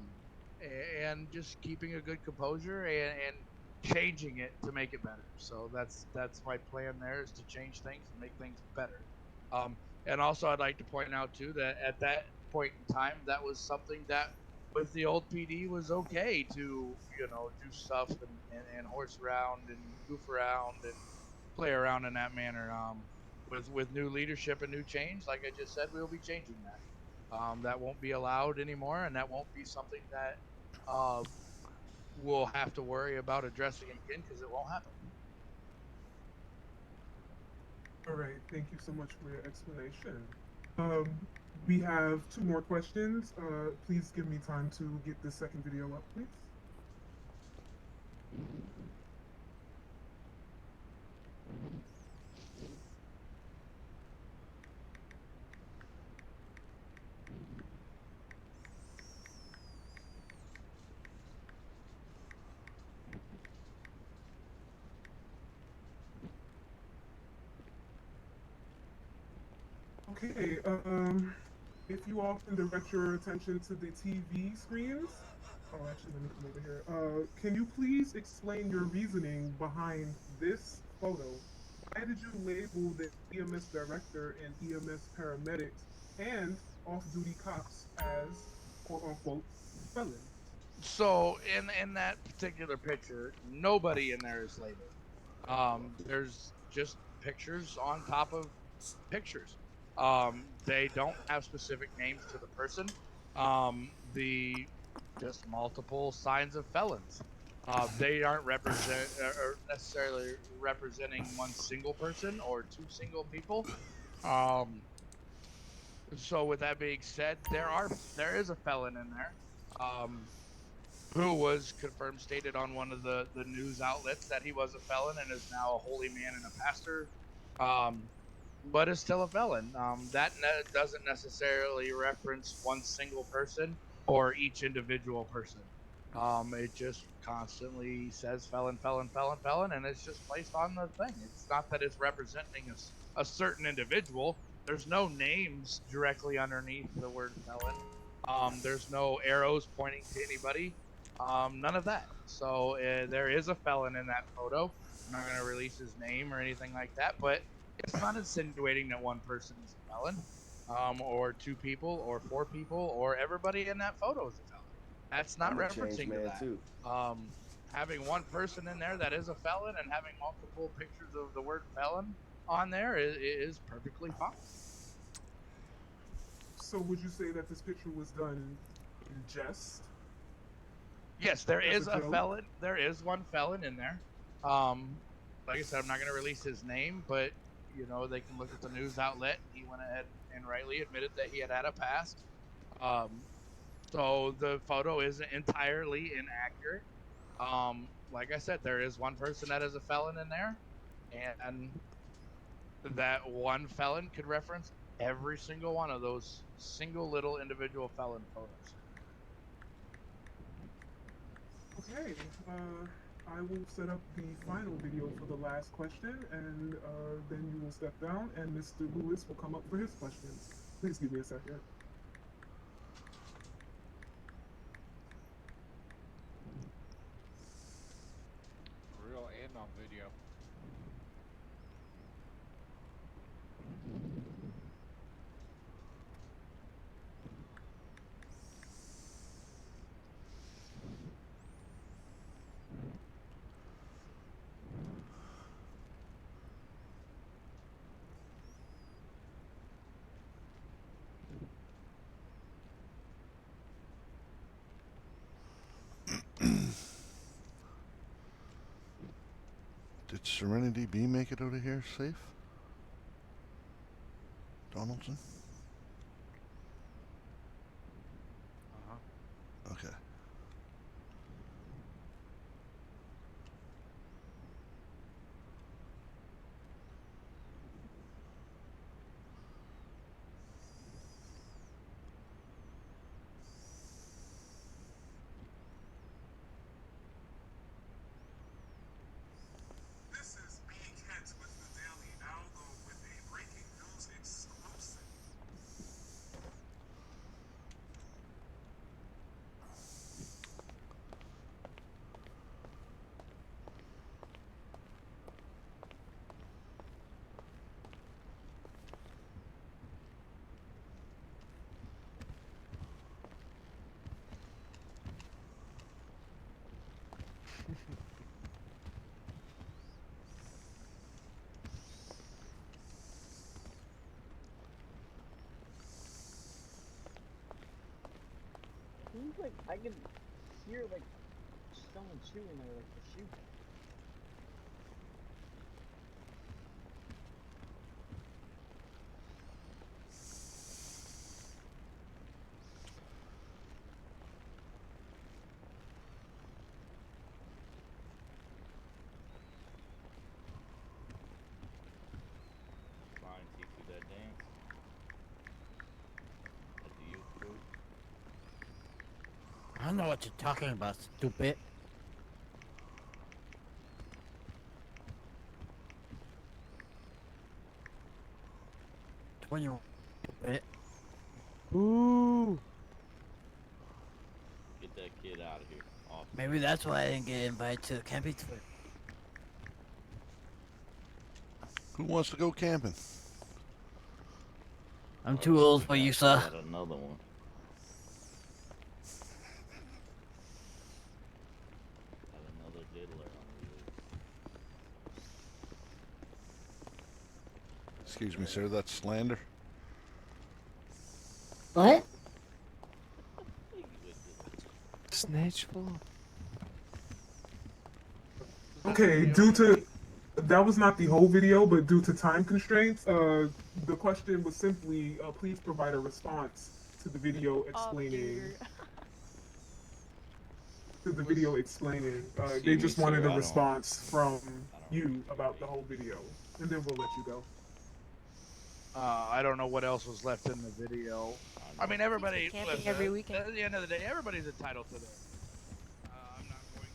and just keeping a good composure and changing it to make it better. So that's my plan there, is to change things and make things better. Um, and also, I'd like to point out too that at that point in time, that was something that with the old PD was okay to do stuff and horse around and goof around and play around in that manner. With new leadership and new change, like I just said, we'll be changing that. That won't be allowed anymore, and that won't be something that we'll have to worry about addressing again, because it won't happen. All right, thank you so much for your explanation. Um, we have two more questions. Please give me time to get the second video up, please. Okay, if you all can direct your attention to the TV screens. Oh, actually, let me come over here. Can you please explain your reasoning behind this photo? Why did you label the EMS director and EMS paramedics and off-duty cops as quote-unquote felons? So in that particular picture, nobody in there is labeled. There's just pictures on top of pictures. They don't have specific names to the person. The Just multiple signs of felons. They aren't represent or necessarily representing one single person or two single people. Um, so with that being said, there is a felon in there. Um, who was confirmed stated on one of the news outlets that he was a felon and is now a holy man and a pastor, um, but is still a felon. Doesn't necessarily reference one single person or each individual person. It just constantly says felon, felon, felon, felon, and it's just placed on the thing. It's not that it's representing a certain individual. There's no names directly underneath the word felon. There's no arrows pointing to anybody. None of that. So there is a felon in that photo. I'm not going to release his name or anything like that, but it's not insinuating that one person is a felon, or two people, or four people, or everybody in that photo is a felon. That's not I'm a changed referencing to man that. too. Having one person in there that is a felon and having multiple pictures of the word felon on there is perfectly fine. So would you say that this picture was done in jest? Yes, there As is a a joke? felon. There is one felon in there. Like I said, I'm not going to release his name, but they can look at the news outlet. He went ahead and rightly admitted that he had a past. Um, so the photo isn't entirely inaccurate. Like I said, there is one person that is a felon in there, and that one felon could reference every single one of those single little individual felon photos. Okay, I will set up the final video for the last question, and then you will step down, and Mr. Lewis will come up for his questions. Please give me a second. Real and on video. Did Serenity B make it out of here safe? Donaldson? Okay. This is B. Kent with the Daily Algo with a breaking news exclusive. Seems like I can hear like someone chewing or like a shoe. Brian teach you that dance? At the youth group? I don't know what you're talking about, stupid. When you stupid. Ooh. Get that kid out of here. Off. Maybe that's why I didn't get invited to the camping trip. Who wants to go camping? I'm too old for you, sir. Got another one. Got another diddler on the loose. Excuse me, sir, that's slander. What? Snitchful. Okay, due to that was not the whole video, but due to time constraints, the question was simply, please provide a response to the video explaining. They just wanted a response from you about the whole video, and then we'll let you go. I don't know what else was left in the video. I mean, everybody. Camping Listen, every weekend. At the end of the day, everybody's entitled to their. I'm not going.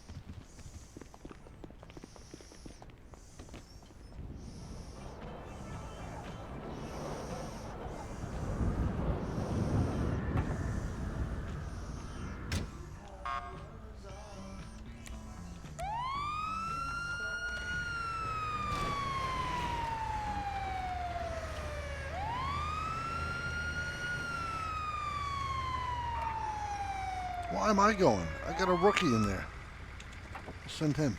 Why am I going? I got a rookie in there. I'll send him.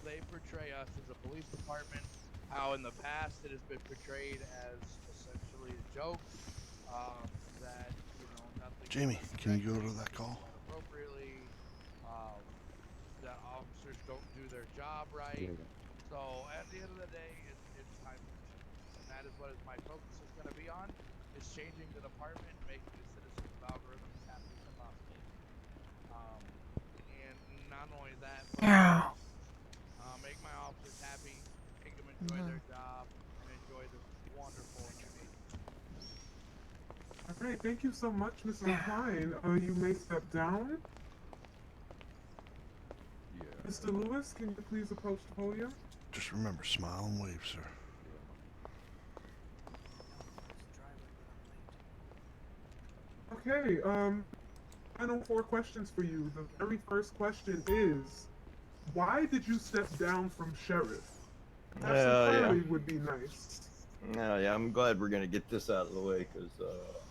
They portray us as a police department. How in the past it has been portrayed as essentially a joke. That nothing. Jamie, can you go to that call? Appropriately. That officers don't do their job right. So at the end of the day, it's time for change, and that is what my focus is going to be on, is changing the department and making the citizens of Algorithm as happy as I possibly can. And not only that, but make my officers happy, make them enjoy their job, and enjoy this wonderful and amazing city. All right, thank you so much, Mr. Klein. You may step down. Mr. Lewis, can you please approach the podium? Just remember, smile and wave, sir. Okay, final 4 questions for you. The very first question is, why did you step down from sheriff? Have some clarity would be nice. Yeah, I'm glad we're gonna get this out of the way because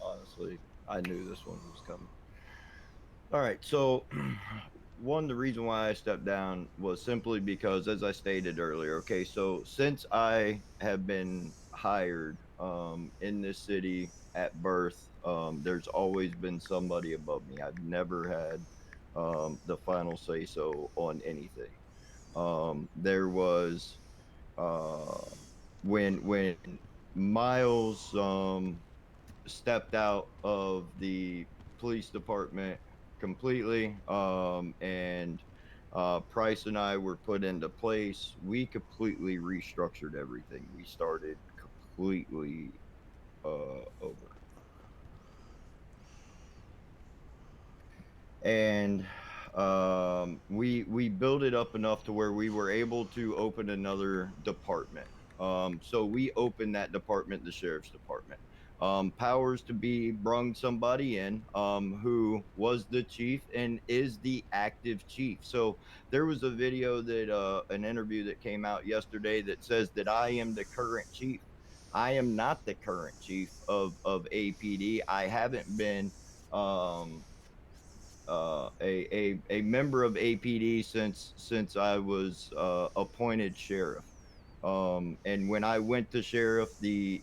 honestly, I knew this one was coming. All right, so the reason why I stepped down was simply because, as I stated earlier, okay, so since I have been hired in this city at birth, there's always been somebody above me. I've never had the final say so on anything. There was when Miles stepped out of the police department completely, and Price and I were put into place. We completely restructured everything. We started completely over. And we built it up enough to where we were able to open another department. So we opened that department, the sheriff's department. Powers to be brung somebody in who was the chief and is the active chief. So there was a video that an interview that came out yesterday that says that I am the current chief. I am not the current chief of APD. I haven't been a member of APD since I was appointed sheriff. And when I went to sheriff, the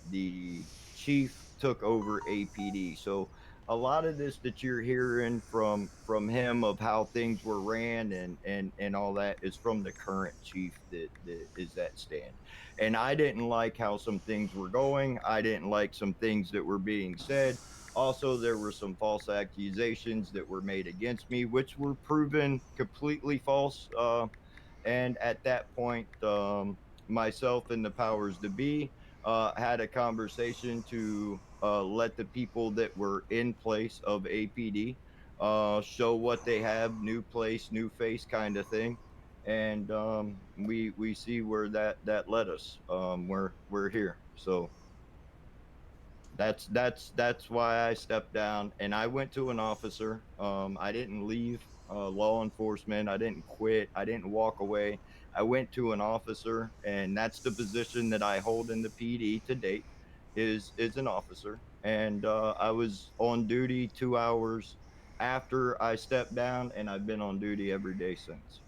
chief took over APD. So a lot of this that you're hearing from him of how things were ran and all that is from the current chief that is at stand. And I didn't like how some things were going. I didn't like some things that were being said. Also, there were some false accusations that were made against me, which were proven completely false. And at that point, myself and the powers to be had a conversation to let the people that were in place of APD show what they have, new place, new face kind of thing. And we see where that led us. We're here. So that's why I stepped down, and I went to an officer. I didn't leave law enforcement. I didn't quit. I didn't walk away. I went to an officer, and that's the position that I hold in the PD to date, is an officer. And I was on duty 2 hours after I stepped down, and I've been on duty every day since.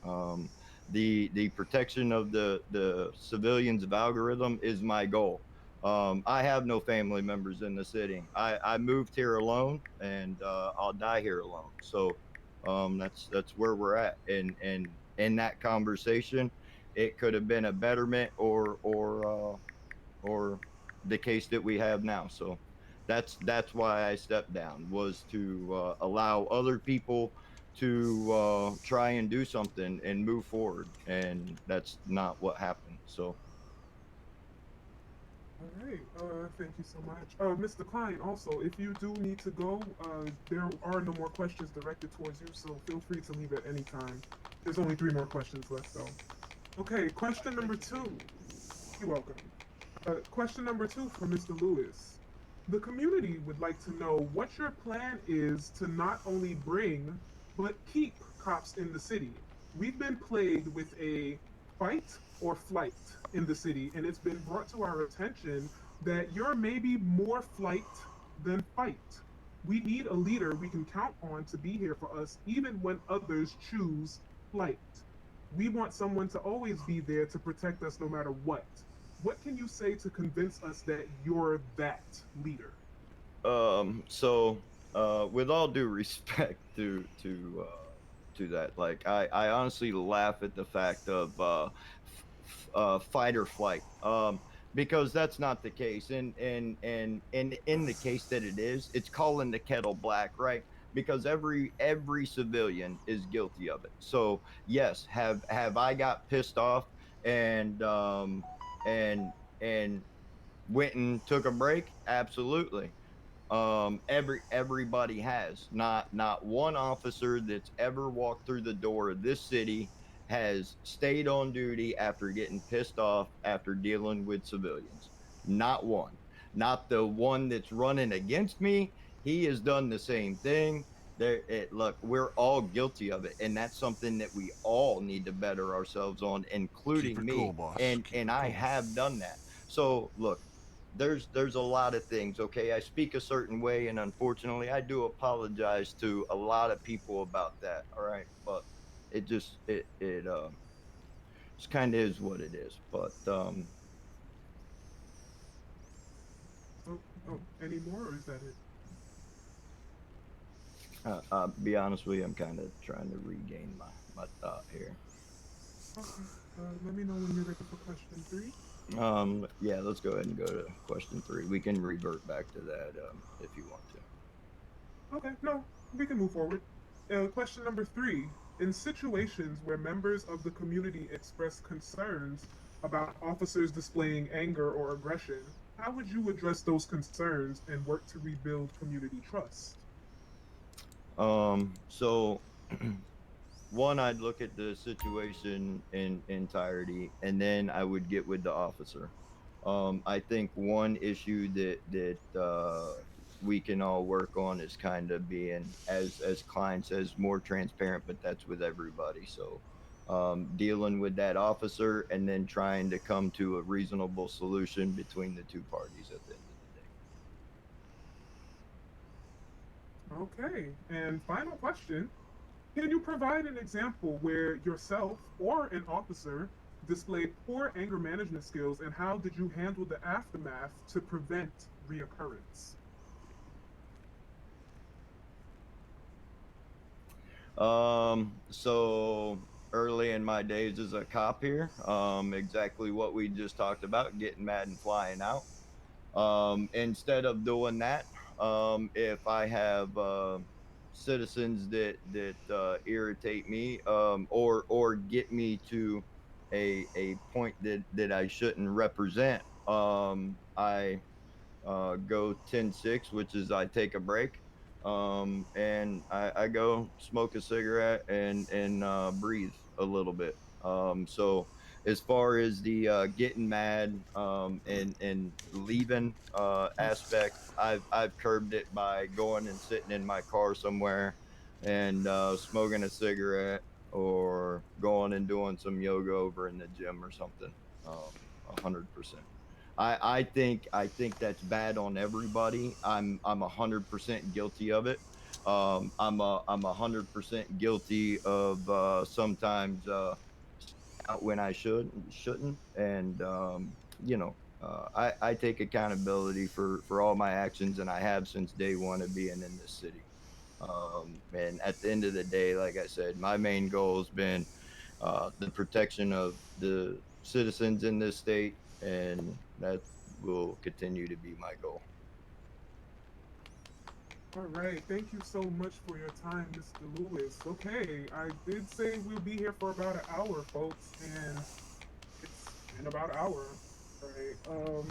The protection of the civilians of Algorithm is my goal. I have no family members in the city. I moved here alone, and I'll die here alone. So that's where we're at. And in that conversation, it could have been a betterment or the case that we have now. So that's why I stepped down, was to allow other people to try and do something and move forward. And that's not what happened. So. All right, thank you so much. Mr. Klein, also, if you do need to go, there are no more questions directed towards you, so feel free to leave at any time. There's only 3 more questions left, though. Okay, question number 2. You're welcome. Question number 2 for Mr. Lewis. The community would like to know what your plan is to not only bring, but keep cops in the city. We've been plagued with a fight or flight in the city, and it's been brought to our attention that you're maybe more flight than fight. We need a leader we can count on to be here for us, even when others choose flight. We want someone to always be there to protect us no matter what. What can you say to convince us that you're that leader? So with all due respect to to that. Like I honestly laugh at the fact of fight or flight. Because that's not the case. And in the case that it is, it's calling the kettle black, right? Because every civilian is guilty of it. So yes, have I got pissed off and and and went and took a break? Absolutely. Everybody has. Not one officer that's ever walked through the door of this city has stayed on duty after getting pissed off after dealing with civilians. Not one. Not the one that's running against me. He has done the same thing. Look, we're all guilty of it, and that's something that we all need to better ourselves on, Keep including it cool, me. boss. And Keep it I cool. have done that. So look, there's a lot of things. Okay, I speak a certain way, and unfortunately I do apologize to a lot of people about that. All right, but it just it just kind of is what it is. But Oh, any more, or is that it? be honest with you, I'm kind of trying to regain my thought here. Okay. Let me know when you're ready for question 3. Yeah, let's go ahead and go to question 3. We can revert back to that if you want to. Okay, no, we can move forward. Question number 3. In situations where members of the community express concerns about officers displaying anger or aggression, how would you address those concerns and work to rebuild community trust? So one, I'd look at the situation in entirety, and then I would get with the officer. I think one issue that we can all work on is kind of being, as Klein says, more transparent, but that's with everybody. So dealing with that officer and then trying to come to a reasonable solution between the two parties at the end of the day. Okay, and final question. Can you provide an example where yourself or an officer displayed poor anger management skills, and how did you handle the aftermath to prevent reoccurrence? So early in my days as a cop here, exactly what we just talked about, getting mad and flying out. Instead of doing that, if I have citizens that irritate me, or get me to a point that I shouldn't represent, I go 10-6, which is I take a break, and I go smoke a cigarette and breathe a little bit. So as far as the getting mad and leaving aspect, I've curbed it by going and sitting in my car somewhere and smoking a cigarette, or going and doing some yoga over in the gym or something. 100%. I think that's bad on everybody. I'm 100% guilty of it. I'm 100% guilty of sometimes out when I shouldn't, and I take accountability for all my actions, and I have since day one of being in this city. And at the end of the day, like I said, my main goal has been the protection of the citizens in this state, and that will continue to be my goal. All right, thank you so much for your time, Mr. Lewis. Okay, I did say we'll be here for about an hour, folks, and it's been about an hour. All right.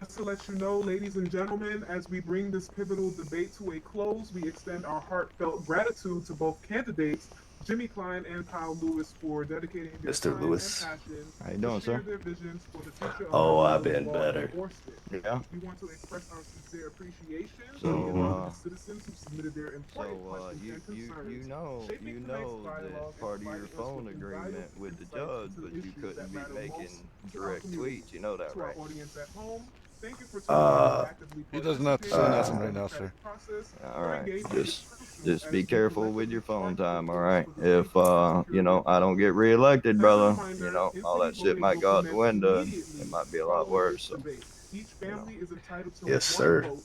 Just to let you know, ladies and gentlemen, as we bring this pivotal debate to a close, we extend our heartfelt gratitude to both candidates, Jimmy Klein and Kyle Lewis, for dedicating their Mr. time Lewis. and passion How you to doing, share sir? their visions for the future of Oh, I've gun-free been law better. enforcement. Yeah. We want to express our sincere appreciation to So, the anonymous citizens who submitted their important So questions you and you concerns, you know shaping you tonight's know dialogue that and part of your providing us phone with agreement invaluable with the insights judge into was you issues that couldn't be matter most making to our direct community. tweets. You know that, To our right? audience at home, thank you for tuning in and Uh, actively He doesn't have to participating say in nothing this right now, sir. democratic process All or right. engaging this Just crucial just be as we careful with collectively your phone chart the time. All course right. for the If safety and security of I don't get America. reelected, As a brother, reminder, all impany that shit voting might will go out the commence window, and it immediately might be a lot following worse. this So debate. Each you know. family is entitled to yes, one sir. vote,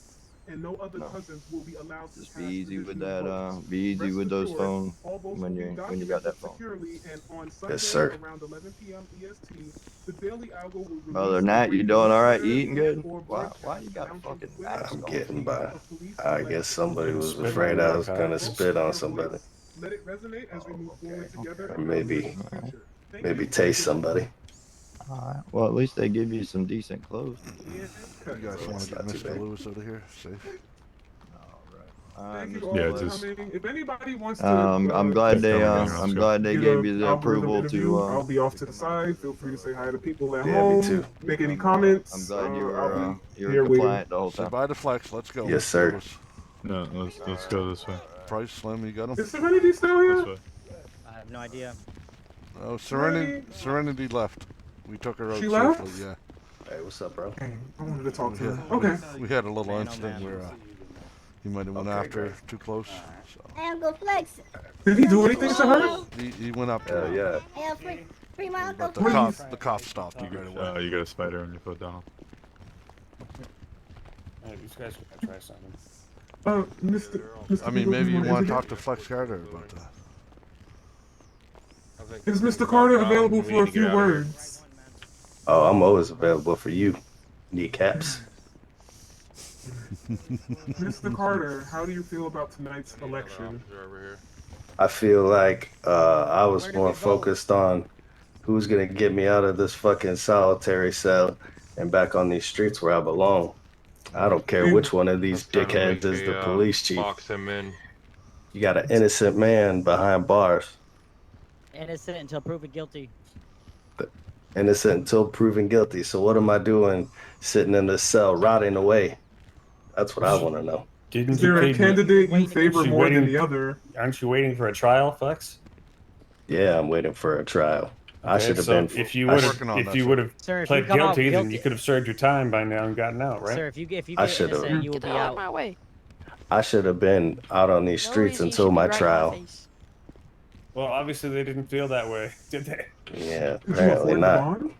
and no other cousins will be allowed to Just cast be easy with additional that. votes. Be easy Rest with those assured, phones all votes when will be you got that documented phone. securely, and on Sunday Yes, sir. around 11 p.m. EST, the Daily Owl will Other release than a that, you breaking doing all right? newsletter You eating good? and/or Why broadcast you got a announcing fucking the winner mask I'm on? getting by. of police I election. guess somebody was Remember, afraid I was vote gonna for spit on your somebody. voice. Let it resonate as we move forward together Or in our maybe, nation's future. Thank maybe you. taste somebody. All right. Well, at least they give you some decent clothes. Yeah. You guys want to get Not too Mr. bad. Lewis out of here? Safe. All right, Thank you Mr. all Lewis. for coming. If anybody wants to, I'm glad they get gave a you the algorithm approval interview, to. I'll be off to the side. Feel free to say hi to people at Yeah, me home. too. Make any I'm comments. glad you I'll were be you were here waiting. compliant the whole Say time. bye to Flex. Let's go. Yes, Mr. sir. Lewis. No, let's go this way. Price, Slim, you got him? Is Serenity still here? This way. I have no idea. Oh, Serenity. Serenity left. We took her out She safely. left? Yeah. Hey, what's up, bro? Dang, I wanted to talk to We her. had, Okay. we had a little Man, oh, incident man. where he might have went Okay, after great. her too close. So Hey, Uncle Flex. Did he do anything to her? he went up to Hell her. yeah. Hey, free my Uncle But the Flex. cop stopped him right away. You got a spider on your foot, Donald. These guys gotta try something. Mr. I mean, Eagle, maybe you wanna want to interview? talk to Flex Carter about that. Is Mr. Carter available for a few words? Oh, I'm always available for you, kneecaps. Mr. Carter, how do you feel about tonight's election? I feel like I was more focused on who's gonna get me out of this fucking solitary cell and back on these streets where I belong. I don't care which one of these dickheads is the police chief. Box him in. You got an innocent man behind bars. Innocent until proven guilty. Innocent until proven guilty. So what am I doing sitting in this cell rotting away? That's what I want to know. Is there a candidate you favor She more than waiting- the other? Aren't you waiting for a trial, Flex? Yeah, I'm waiting for a trial. I should have so been. If you I would should- have, working on if that, you sir. would have Sir, if you pled come out guilty, then guilty- you could have served your time by now and gotten out, right? Sir, if you I get should've- innocent, you will be out. my way. I should have been out on these streets until my trial. Well, obviously they didn't feel that way, did they? Yeah, Could you apparently afford the not. bond?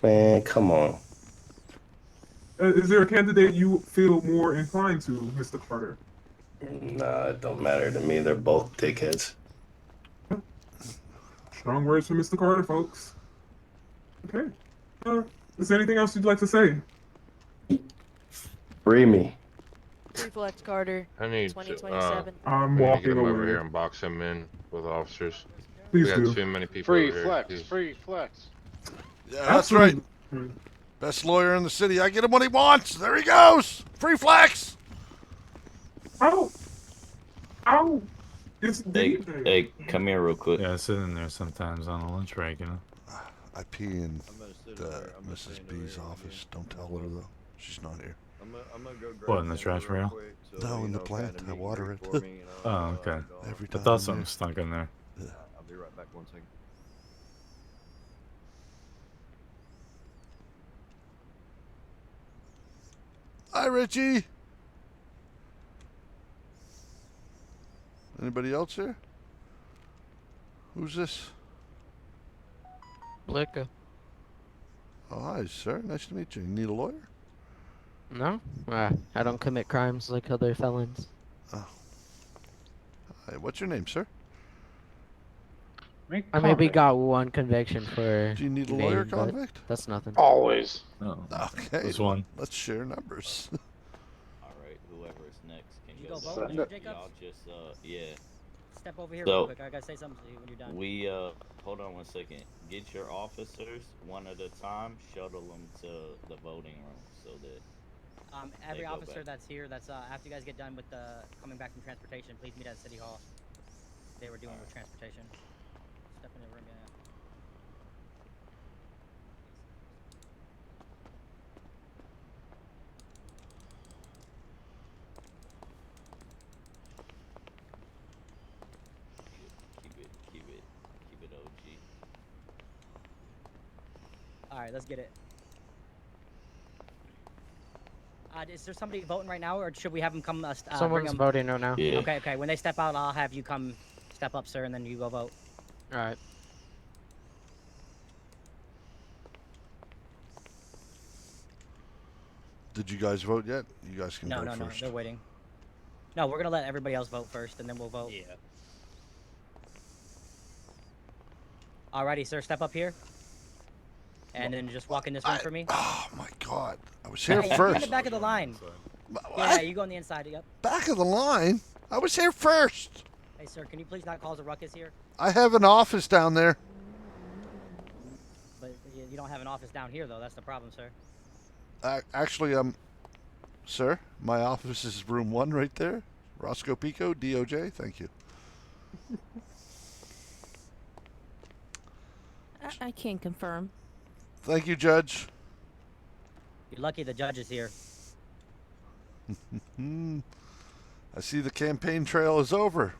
Man, come on. Is there a candidate you feel more inclined to, Mr. Carter? Nah, it don't matter to me. They're both dickheads. Strong words from Mr. Carter, folks. Okay. Is there anything else you'd like to say? Free me. Free Flex Carter. I need 2027. I'm we need to get walking him over here away. and box him in with officers. Please We got do. too many people Free over Flex, here. He's- free Flex. Yeah, that's right. Absolutely. Best lawyer in the city. I get him what he wants. There he goes. Free Flex. Ow! Ow! It's Hey, DJ. hey, come here real quick. Yeah, I sit in there sometimes on the lunch break, you know. I pee in I'm gonna sit the over- I'm gonna Mrs. stand over B's here and office. Don't tell her though. She's not here. I'm gonna go grab What, in the something trash real rail? quick, so, No, you in the know, plant. kinda I meet water and greet it. for me, you know, Oh, okay. Every I time. thought I'm something there. stunk in there. I'll be right back 1 second. Hi, Richie. Anybody else here? Who's this? Blicka. Oh, hi, sir. Nice to meet you. You need a lawyer? No? I don't commit crimes like other felons. Oh. Hi, what's your name, sir? I maybe got one conviction for. Do you need a lawyer, vain, but convict? That's nothing. Always. Oh, Okay. this one. Let's share numbers. Alright, whoever is next can You go. go vote, Mr. Jacobs? Y'all just, yeah. Step over here So- real quick. I gotta say something to you when you're done. We, hold on 1 second. Get your officers one at a time, shuttle them to the voting room so that Every go officer back. that's here, that's after you guys get done with coming back from transportation, please meet at City Hall. They were doing with transportation. Step in the room, yeah. keep it OG. All right, let's get it. Is there somebody voting right now, or should we have them come? Bring Someone's them? voting right now. Yeah. Okay, okay. When they step out, I'll have you come, step up, sir, and then you go vote. All right. Did you guys vote yet? You guys can No, vote no, no. first. They're waiting. No, we're gonna let everybody else vote first, and then we'll vote. Yeah. Alrighty, sir. Step up here. And then just walk in this room for me. Oh my God! I was here Yeah, you're first. in the back of the line. What? Yeah, you go on the inside. Yep. Back of the line? I was here first. Hey, sir, can you please not cause a ruckus here? I have an office down there. But you don't have an office down here, though. That's the problem, sir. Actually, sir, my office is room 1 right there. Roscoe Pico, DOJ. Thank you. I can't confirm. Thank you, Judge. You're lucky the judge is here. I see the campaign trail is over.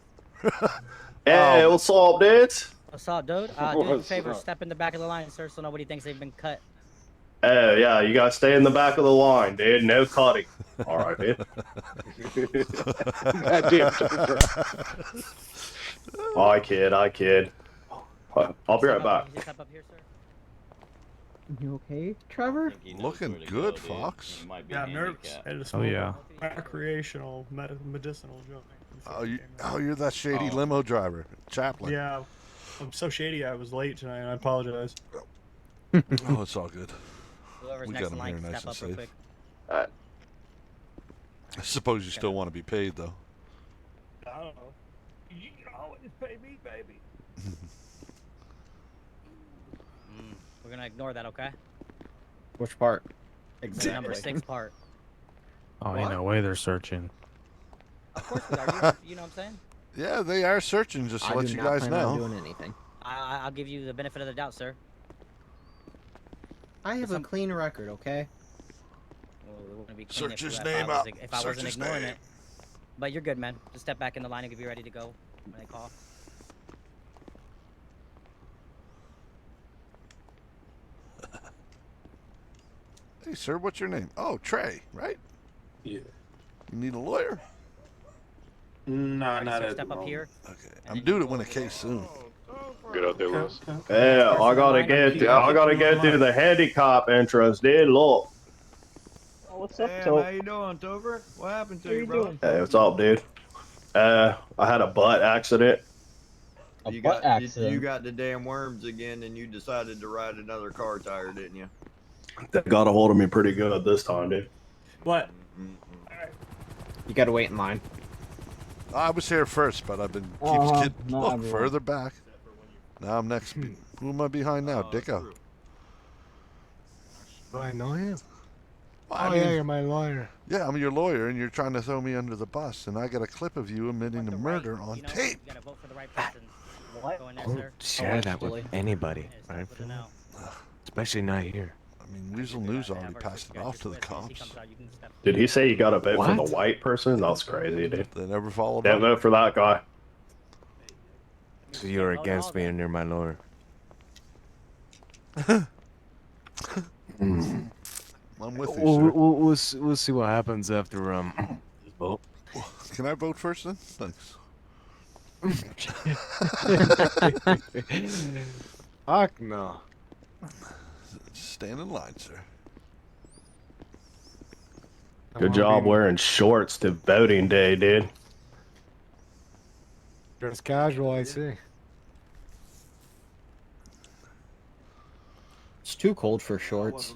Hey, what's up, dude? What's up, dude? Do me a favor, step in the back of the line, sir, so nobody thinks they've been cut. Hey, yeah, you gotta stay in the back of the line, dude. No cutting. All right, dude. I kid. I'll be right back. Just step up here, sir. You okay, Trevor? Looking good, Fox. Yeah, nerves. Oh yeah. Recreational, medicinal joint. You're that shady limo driver, Chaplin. Yeah, I'm so shady. I was late tonight, and I apologize. Oh, it's all good. Whoever's We next got in him line here can nice step and up real safe. quick. I suppose you still want to be paid, though. I don't know. You can always pay me, baby. We're gonna ignore that, okay? Which part? The number 6 part. Oh, ain't no way they're searching. Of course we are. You know what I'm saying? Yeah, they are searching, just to let you guys know. doing anything. I'll give you the benefit of the doubt, sir. I have a clean record, okay? Well, it wouldn't be clean Search if his I name was- up. If I Search wasn't his ignoring name. it. But you're good, man. Just step back in the line and be ready to go when they call. Hey, sir, what's your name? Oh, Trey, right? Yeah. You need a lawyer? Nah, not So at step the up moment. here. Okay, I'm due to win a case soon. Get out there, Lewis. Yeah, I gotta get through the handicap entrance, dude. Look. Oh, what's up, How you doing, Tover? What happened to you, brother? Hey, what's up, dude? I had a butt accident. You butt got accident? you got the damn worms again, and you decided to ride another car tire, didn't you? They got a hold of me pretty good this time, dude. What? You gotta wait in line. I was here first, but I've been not look everyone. further back. Now I'm next. Who am I behind now? Dicko. Do I know him? Well, I mean, you're my lawyer. yeah, I'm your lawyer, and you're trying to throw me under the bus, and I got a clip of you admitting the murder on tape. You gotta vote for the right person. What? Go in there, Don't sir. share that with anybody, It's right? with a no. Especially not here. I mean, Weasel News already passed it off to the cops. Did he say you gotta vote for What? the white person? That's crazy, dude. They never followed Don't up. vote for that guy. So you're against me and you're my lawyer. I'm with you, We'll see what happens after this vote. Can I vote first then? Thanks. Fuck no. Stand in line, sir. Good job wearing shorts to voting day, dude. Dress casual, I see. It's too cold for shorts.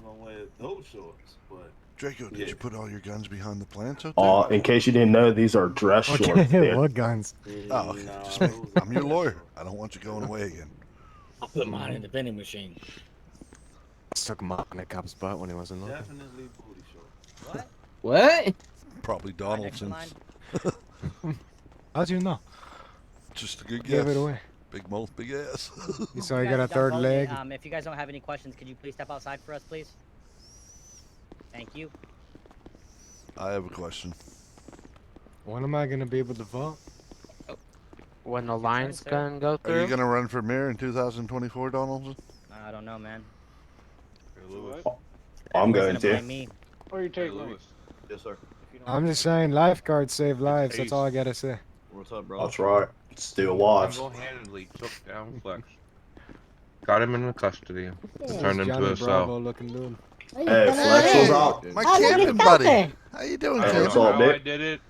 Draco, did you put all your guns behind the plants out there? In case you didn't know, these are dress shorts, dude. What guns? Oh, okay. Just me. I'm your lawyer. I don't want you going away again. I'll put mine in the vending machine. Stuck him up in a cop's butt when he wasn't looking. Definitely booty short. What? Probably Donaldson's. How'd you know? Just a good guess. Give it away. Big mouth, big ass. You saw you got a third leg. If you guys don't have any questions, could you please step outside for us, please? Thank you. I have a question. When am I gonna be able to vote? When the line's gonna go Are through? you gonna run for mayor in 2024, Donaldson? I don't know, man. I'm going Everyone's gonna to. blame me. Or you take me. Yes, sir. I'm just saying, lifeguards save lives. That's all I gotta say. What's up, bro? That's right. Still lives. Single-handedly took down Flex. Got him in custody. This Turned is him to Johnny a Bravo cell. looking dude. Hey, Flex was out. My Oh, look camping at buddy. Coker. How you doing, Hey, I don't what's know up, how I Dick? did it.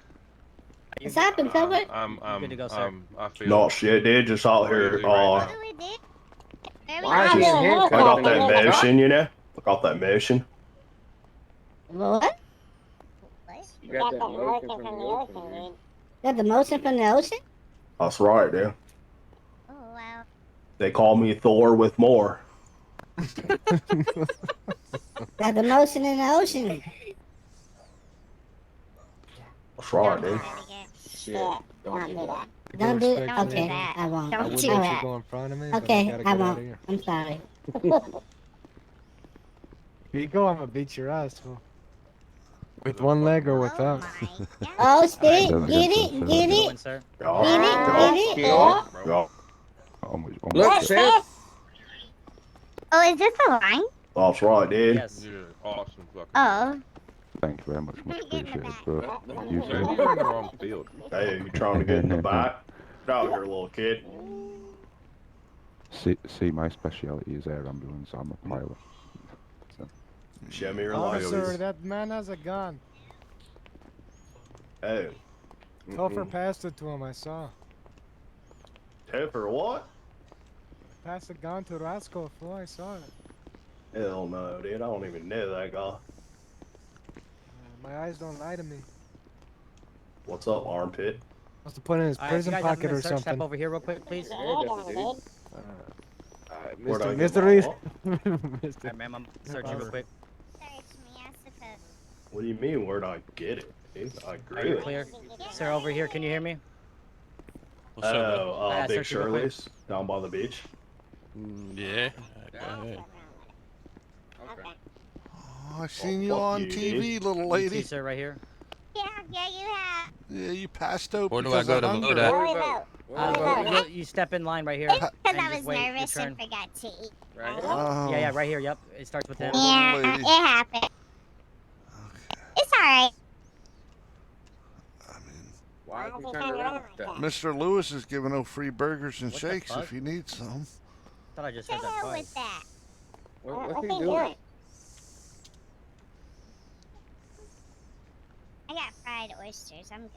What's happening, Coker? I'm Good to go, sir. I feel No shit, dude. Just out here. crazy right now. Why is he in handcuffs? I got that motion, you know. I got that motion. What? You got that motion from the ocean, dude. Got the motion from the ocean? That's right, dude. Oh, wow. They call me Thor with more. Got the motion in the ocean. That's right, dude. Shit, don't do that. Don't do it? Respectfully, Okay, I won't. I wouldn't All let you right. go in front of me, but I Okay, gotta I get out won't. of here. I'm sorry. If you go, I'm gonna beat your ass, fool. With one leg or without. Oh, spit. Get it. Get it. Sir. Get it. Get it. Oh. Look, Chef. Oh, is this a line? That's right, dude. Yes. Yeah, awesome fucking. Oh. Thank you very much appreciated, bro. You're in the wrong field. Hey, you trying to get in the back? Get out here, little kid. See, my specialty is air ambulance. I'm a pilot. So. Show me your Officer, license. that man has a gun. Hey. Topher passed it to him, I saw. Topher what? Passed the gun to Roscoe, fool, I saw it. Hell no, dude. I don't even know that guy. My eyes don't lie to me. What's up, armpit? Must have put it in his All right, prison you guys have a pocket or minute, sir. Step something. over here real quick, please. Where'd I Mr. get Mystery. my wallet? Alright, ma'am, I'm searching real quick. What do you mean, where'd I get it, dude? I Are agree. you clear? Sir, over here, can you hear me? Oh, Big search you real quick. Shirley's down by the beach. Yeah. Oh, I've seen you fuck on you, TV, dude. little You lady. too, sir, right here. Yeah, you have. Yeah, you passed out Where do I because go of to hunger. vote at? Where we vote? You step in line right here. Because and I just was wait your nervous turn. and forgot to eat. Right? Oh. Yeah, right here, yep. It starts with them. Yeah, lady. it happened. It's alright. Why is he turning around like that? Mr. Lewis is giving out free burgers and What the shakes fuck? if you need some. Thought I just The heard that hell twice. with that. What's he doing? I got fried oysters. I'm good.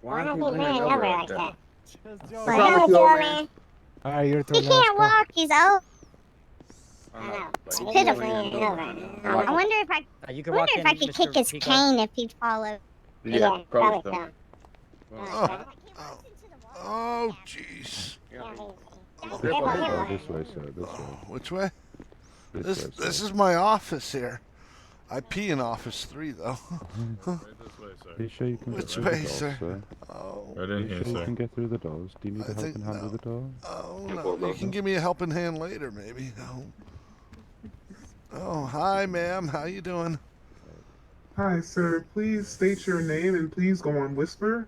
Why is he leaning over like that? What hell with you, old man? Alright, your turn. He can't walk. He's old. I know. It's pitiful. I wonder if I You can wonder walk if in, I could Mr. kick his Pico. cane if he'd follow. Yeah, probably so. Oh, jeez. This way, sir. This way. Which way? This way, this sir. is my office here. I pee in office 3 though. Are you sure you can Which get through way, the doors, sir? sir? Oh, Are you sure you can get through the doors? Do you need I a helping think hand no. with the door? oh no. You can give me a helping hand later, maybe. Oh. Oh, hi, ma'am. How you doing? Hi, sir. Please state your name and please go on whisper.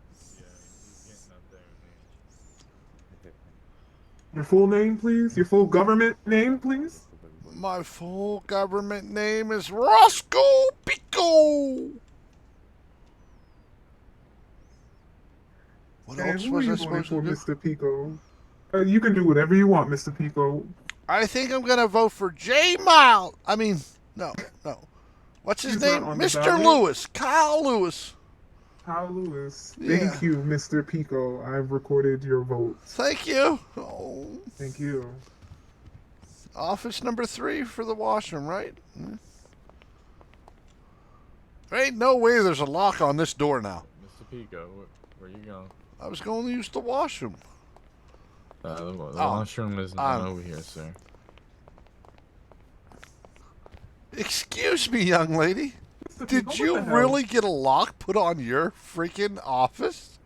Your full name, please. Your full government name, please. My full government name is Roscoe Pico. What And else who are was you I voting supposed for, to do? Mr. Pico? You can do whatever you want, Mr. Pico. I think I'm gonna vote for J. Miles. I mean, no. What's his He's name? not on the Mr. ballot. Lewis. Kyle Lewis. Kyle Lewis. Yeah. Thank you, Mr. Pico. I've recorded your vote. Thank you. Oh. Thank you. Office number 3 for the washroom, right? There ain't no way there's a lock on this door now. Mr. Pico, where you going? I was going to use the washroom. The Oh, washroom is over here, sir. Excuse me, young lady. Did What you the hell? really get a lock put on your freaking office?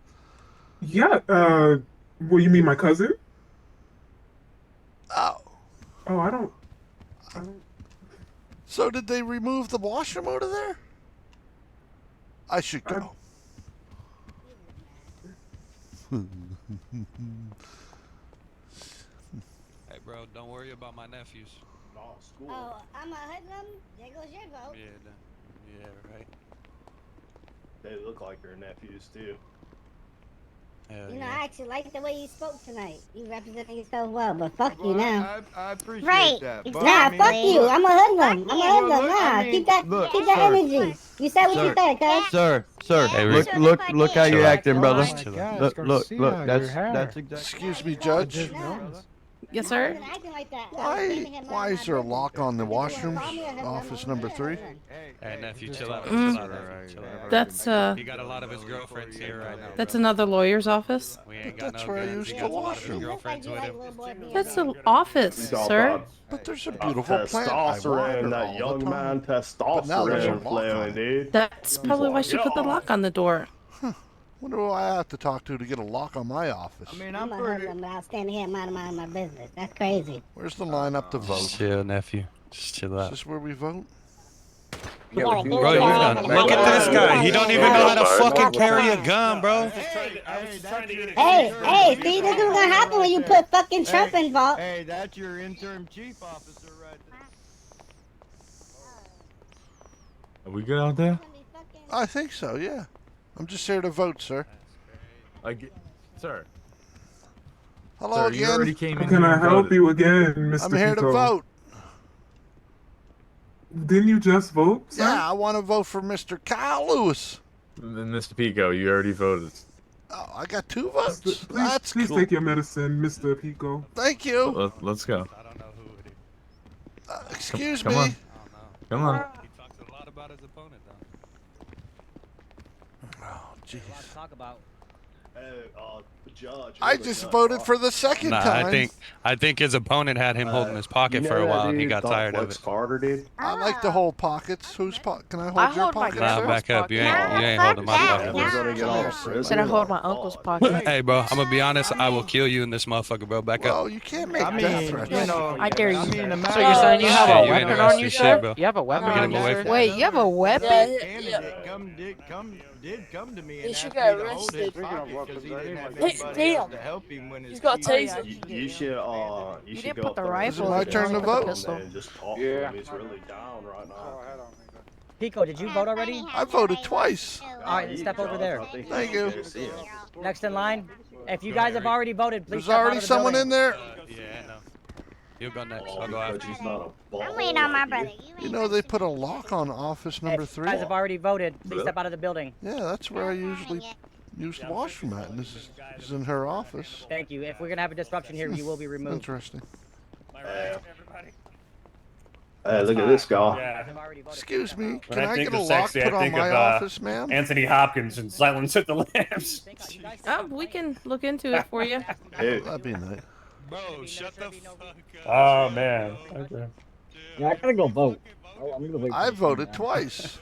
Yeah, well, you mean my cousin? Oh. Oh, I don't. So did they remove the washroom out of there? I should go. Hey, bro, don't worry about my nephews. Oh, I'm a hoodlum. There goes your vote. Yeah, right. They look like your nephews too. You know, I actually like the way you spoke tonight. You representing yourself well, but fuck you Well, now. I appreciate Right. that. But Nah, I mean, fuck you. look, I'm a hoodlum. I'm a well, hoodlum. look, Nah, I mean, keep that look, energy. You said what you sir, said, cuz. sir, Hey, look, Rick. look how Chill you're out. acting, brother. Oh my gosh, Look, Garcia, that's your hair. exactly. Excuse me, I Judge. didn't notice. Yes, I sir. wasn't acting like that. I was standing here Why minding is there a my lock on the business. If you wanna washrooms? call me a hoodlum, Office I'm number a 3? hoodlum. Hey, nephew, chill out. Mm. Chill out, nephew. Chill out. That's He got a lot of his girlfriends here right now. That's another lawyer's office. We ain't But got that's no where I guns. He used got the a lot of his washroom. girlfriends with him. That's an office, sir. But there's a beautiful plant. I water Testosterone, that all the young time. man But now there's a testosterone lock on flowing, it. dude. That's probably why she put the lock on the door. Wonder who I have to talk to get a lock on my office. I mean, I'm a hoodlum, but I was standing here minding my business. That's crazy. Where's the line up to vote? Just chill, nephew. Just chill Is out. this where we vote? Bro, you done. Look at this guy. He don't even know how to fucking carry a gun, bro. Hey, see, this is what's gonna happen when you put fucking Trump involved. Hey, that's your interim chief officer right there. Are we good out there? I think so, yeah. I'm just here to vote, sir. Sir. Hello Sir, again. you already came How in can here I and help voted. you again, Mr. I'm here to Pico? vote. Didn't you just vote, sir? Yeah, I want to vote for Mr. Kyle Lewis. Mr. Pico, you already voted. Oh, I got 2 votes. Please cool. take your medicine, Mr. Pico. Thank you. Let's go. Excuse Come me. on. Come on. He talks a lot about his opponent, though. Oh, jeez. Talk about. Judge. I just voted for the second Nah, time. I think his opponent had him holding his pocket for a while, and he got tired of it. Carter, dude. I like to hold pockets. Whose pocket? Can I hold I your hold my pocket? Nah, sir? back up. You ain't holding my pocket. We're gonna get all prison. Gonna hold my uncle's pocket. Hey, bro, I'm gonna be honest. I will kill you in this motherfucker, bro. Back up. Well, you can't make I mean, death threats. you know, I dare you. I mean, So you're saying you have Shit, a you ain't weapon gonna on you, see sir? shit, bro. You have a weapon Get on him you, away sir? from Wait, you have a weapon? Candidate did come to me and should asked get me to hold his arrested. pocket because he didn't have Hey, anybody else damn. to help him when his He's got a chief- taser. You should You should didn't go put up the there rifle, Is it my and turn to talk vote? him Pistol. and just talk to Yeah. him. He's really down right now. Pico, did you vote already? I voted twice. All right, then step over there. Thank you. Next in line. If you guys have already voted, please There's step out already of the someone building. in there. Yeah, I know. You'll go next. I'll go after you. I'm waiting on my brother. You know, they put a lock on office number If 3. you guys have already voted, please step out of the building. Yeah, that's where I usually use the washroom at, and this is in her office. Thank you. If we're gonna have a disruption here, you will be removed. Interesting. Hey, look at this guy. Yeah. Excuse me, When can I I think get a of lock sexy, put I on think my of office, ma'am? Anthony Hopkins and Silence at the Lambs. We can look into it for you. Hey, That'd be nice. Bro, shut the fuck up. Oh man. Okay. Yeah, I gotta go vote. I'm gonna wait. I voted twice.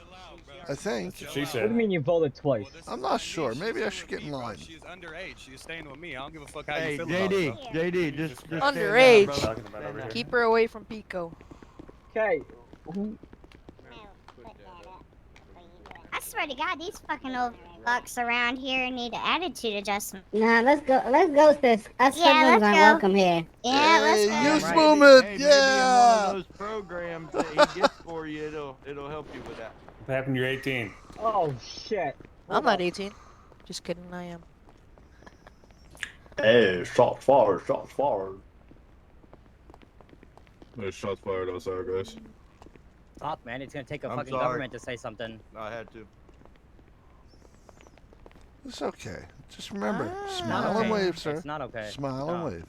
I think. She What do you said. mean you voted twice? I'm not sure. Maybe I should get in line. She's underage. She's staying with me. I don't give a fuck how Hey, you feel about it. JD, just stand down, Underage. brother. Talking about over here. Keep her away from Pico. Okay. I swear to God, these fucking old fucks around here need an attitude adjustment. Nah, let's go, sis. Us Yeah, hoodlums let's aren't go. welcome here. Yeah, let's Hey, go. youth Right. movement, Hey, maybe in one yeah. of those programs that he gets for you, it'll help you with that. What happened? You're 18. Oh shit. I'm not 18. Just kidding, I am. hey, shots fired, shots fired. There's shots fired outside, guys. Stop, man. It's gonna take a I'm fucking sorry. government to say something. I had to. It's okay. Just remember, Not smile okay. and wave, sir. It's not okay. Smile and No. wave.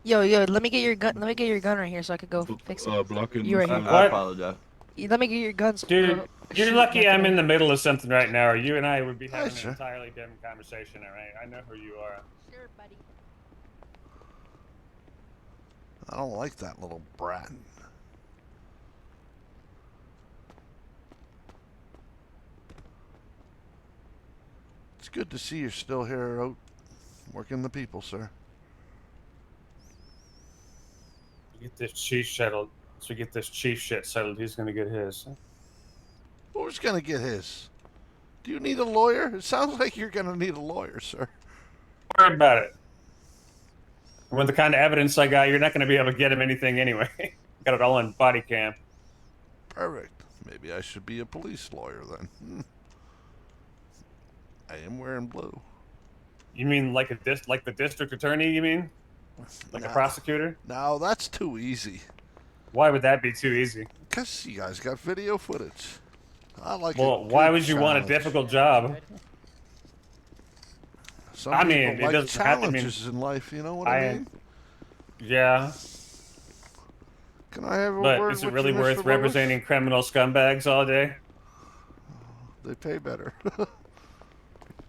Yo, let me get your gun. Let me get your gun right here so I could go fix it. Blocking. You right here. I apologize. Let me get your guns. Dude, you're lucky I'm in the middle of something right now, or you and I would be having sir. an entirely different conversation, alright? I know who you are. Sure, buddy. I don't like that little brat. It's good to see you're still here out working the people, sir. Get this chief settled. So we get this chief shit settled, he's gonna get his. Who's gonna get his? Do you need a lawyer? It sounds like you're gonna need a lawyer, sir. Don't worry about it. With the kind of evidence I got, you're not gonna be able to get him anything anyway. Got it all on body cam. Perfect. Maybe I should be a police lawyer then. I am wearing blue. You mean like like the district attorney? You mean like a prosecutor? No, that's too easy. Why would that be too easy? Because you guys got video footage. I like Well, a why good would you want a challenge. difficult job? Some I people mean, it like doesn't have to mean. challenges in life, you know what I mean? Yeah. Can I have a But word is it with really you, worth Mr. Lewis? representing criminal scumbags all day? They pay better.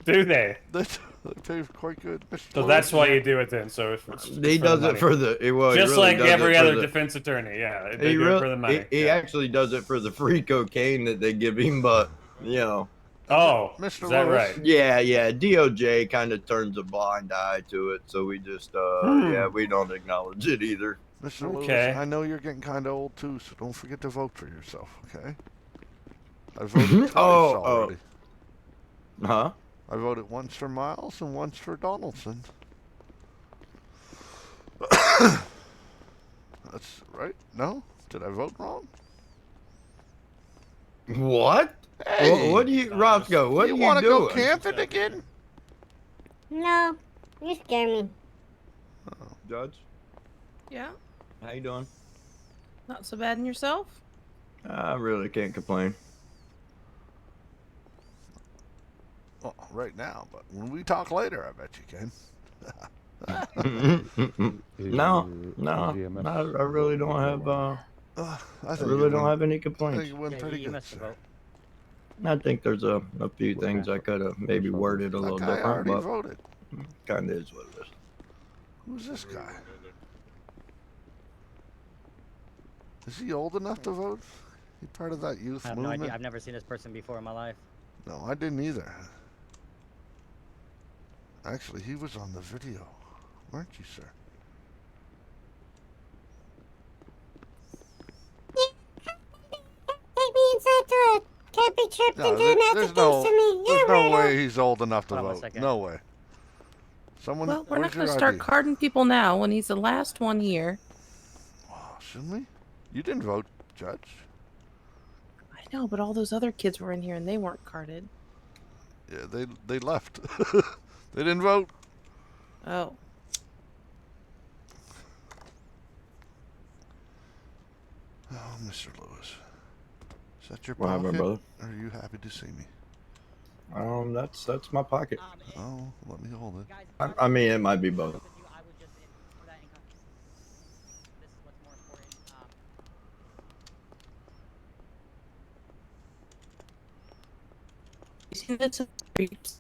Do they? They pay quite good, Mr. So Lewis. that's why you do it then. So it's He for does the it money. for the well, he Just really like does every it for other the- defense attorney. Yeah, they He do really, it for the money. He yeah. actually does it for the free cocaine that they give him, but you know. Oh, Mr. is that Lewis? right? Yeah. DOJ kind of turns a blind eye to it, so we just we don't acknowledge it either. Mr. Okay. Lewis, I know you're getting kind of old too, so don't forget to vote for yourself, okay? I voted twice already. Huh? I voted once for Miles and once for Donaldson. That's right? No? Did I vote wrong? What? Hey, What do you, Roscoe? What you are you want to go doing? camping again? No, you scare me. Judge, Yeah, how you doing? not so bad in yourself. I really can't complain. Well, right now, but when we talk later, I bet you can. No, I really don't have. I really don't have any I complaints. think it went pretty good. Sir. I think there's a few things I could have maybe worded a little That guy different, already but voted. kind of is what it is. Who's this guy? Is he old enough to vote? He part of that youth I have no movement? idea. I've never seen this person before in my life. No, I didn't either. Actually, he was on the video, weren't you, sir? Take me inside to a camping trip No, and do nasty there's things no, to me. there's You're no weirdo. way he's old enough to Hold on one vote. second. No way. Someone, Well, we're not where's going to your start ID? carding people now when he's the last one here. Oh, shouldn't we? You didn't vote, Judge. I know, but all those other kids were in here and they weren't carded. Yeah, they left. They didn't vote. Oh. Oh, Mr. Lewis. Is that your What pocket? happened, brother? Or are you happy to see me? That's my pocket. Oh, let me hold it. I mean, it might be both. You see this in the streets?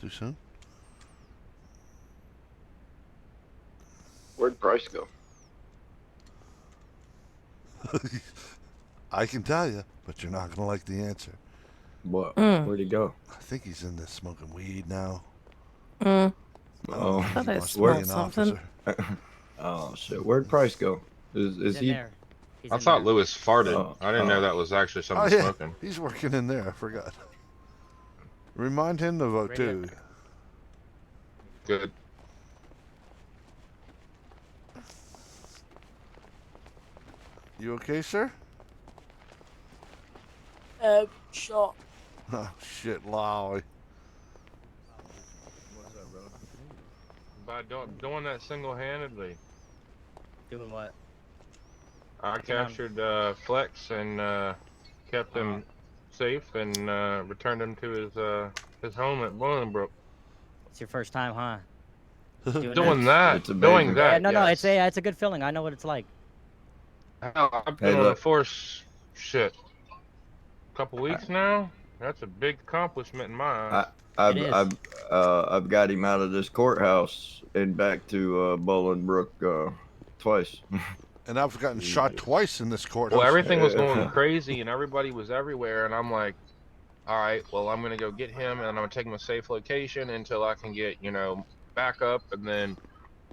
Too soon? Where'd Price go? I can tell you, but you're not going to like the answer. What? Where'd he go? I think he's in there smoking weed now. Oh, Thought I must be smelled an something. officer. Oh shit! Where'd Price go? Is He's in he? there. He's I in thought there. Lewis farted. Oh, I didn't know that was actually Oh, somebody yeah. smoking. He's working in there. I forgot. Remind him to vote, Radio. too. Good. You okay, sir? Shot. Oh, shit, Lolly. What's up, brother? By doing that single-handedly, Doing what? I captured Flex and kept him safe and returned him to his home at Bolingbrook. It's your first time, huh? Doing that, It's doing amazing. that. Yeah, no, yes. it's a good feeling. I know what it's like. Hell, I've Hey, been on the look. force shit a couple weeks now. That's a big accomplishment in my eyes. It is. I've got him out of this courthouse and back to Bolingbrook twice. And I've gotten shot twice in this courthouse. Well, everything was going crazy and everybody was everywhere, and I'm like, all right, well, I'm gonna go get him and I'm gonna take him to a safe location until I can get, backup. And then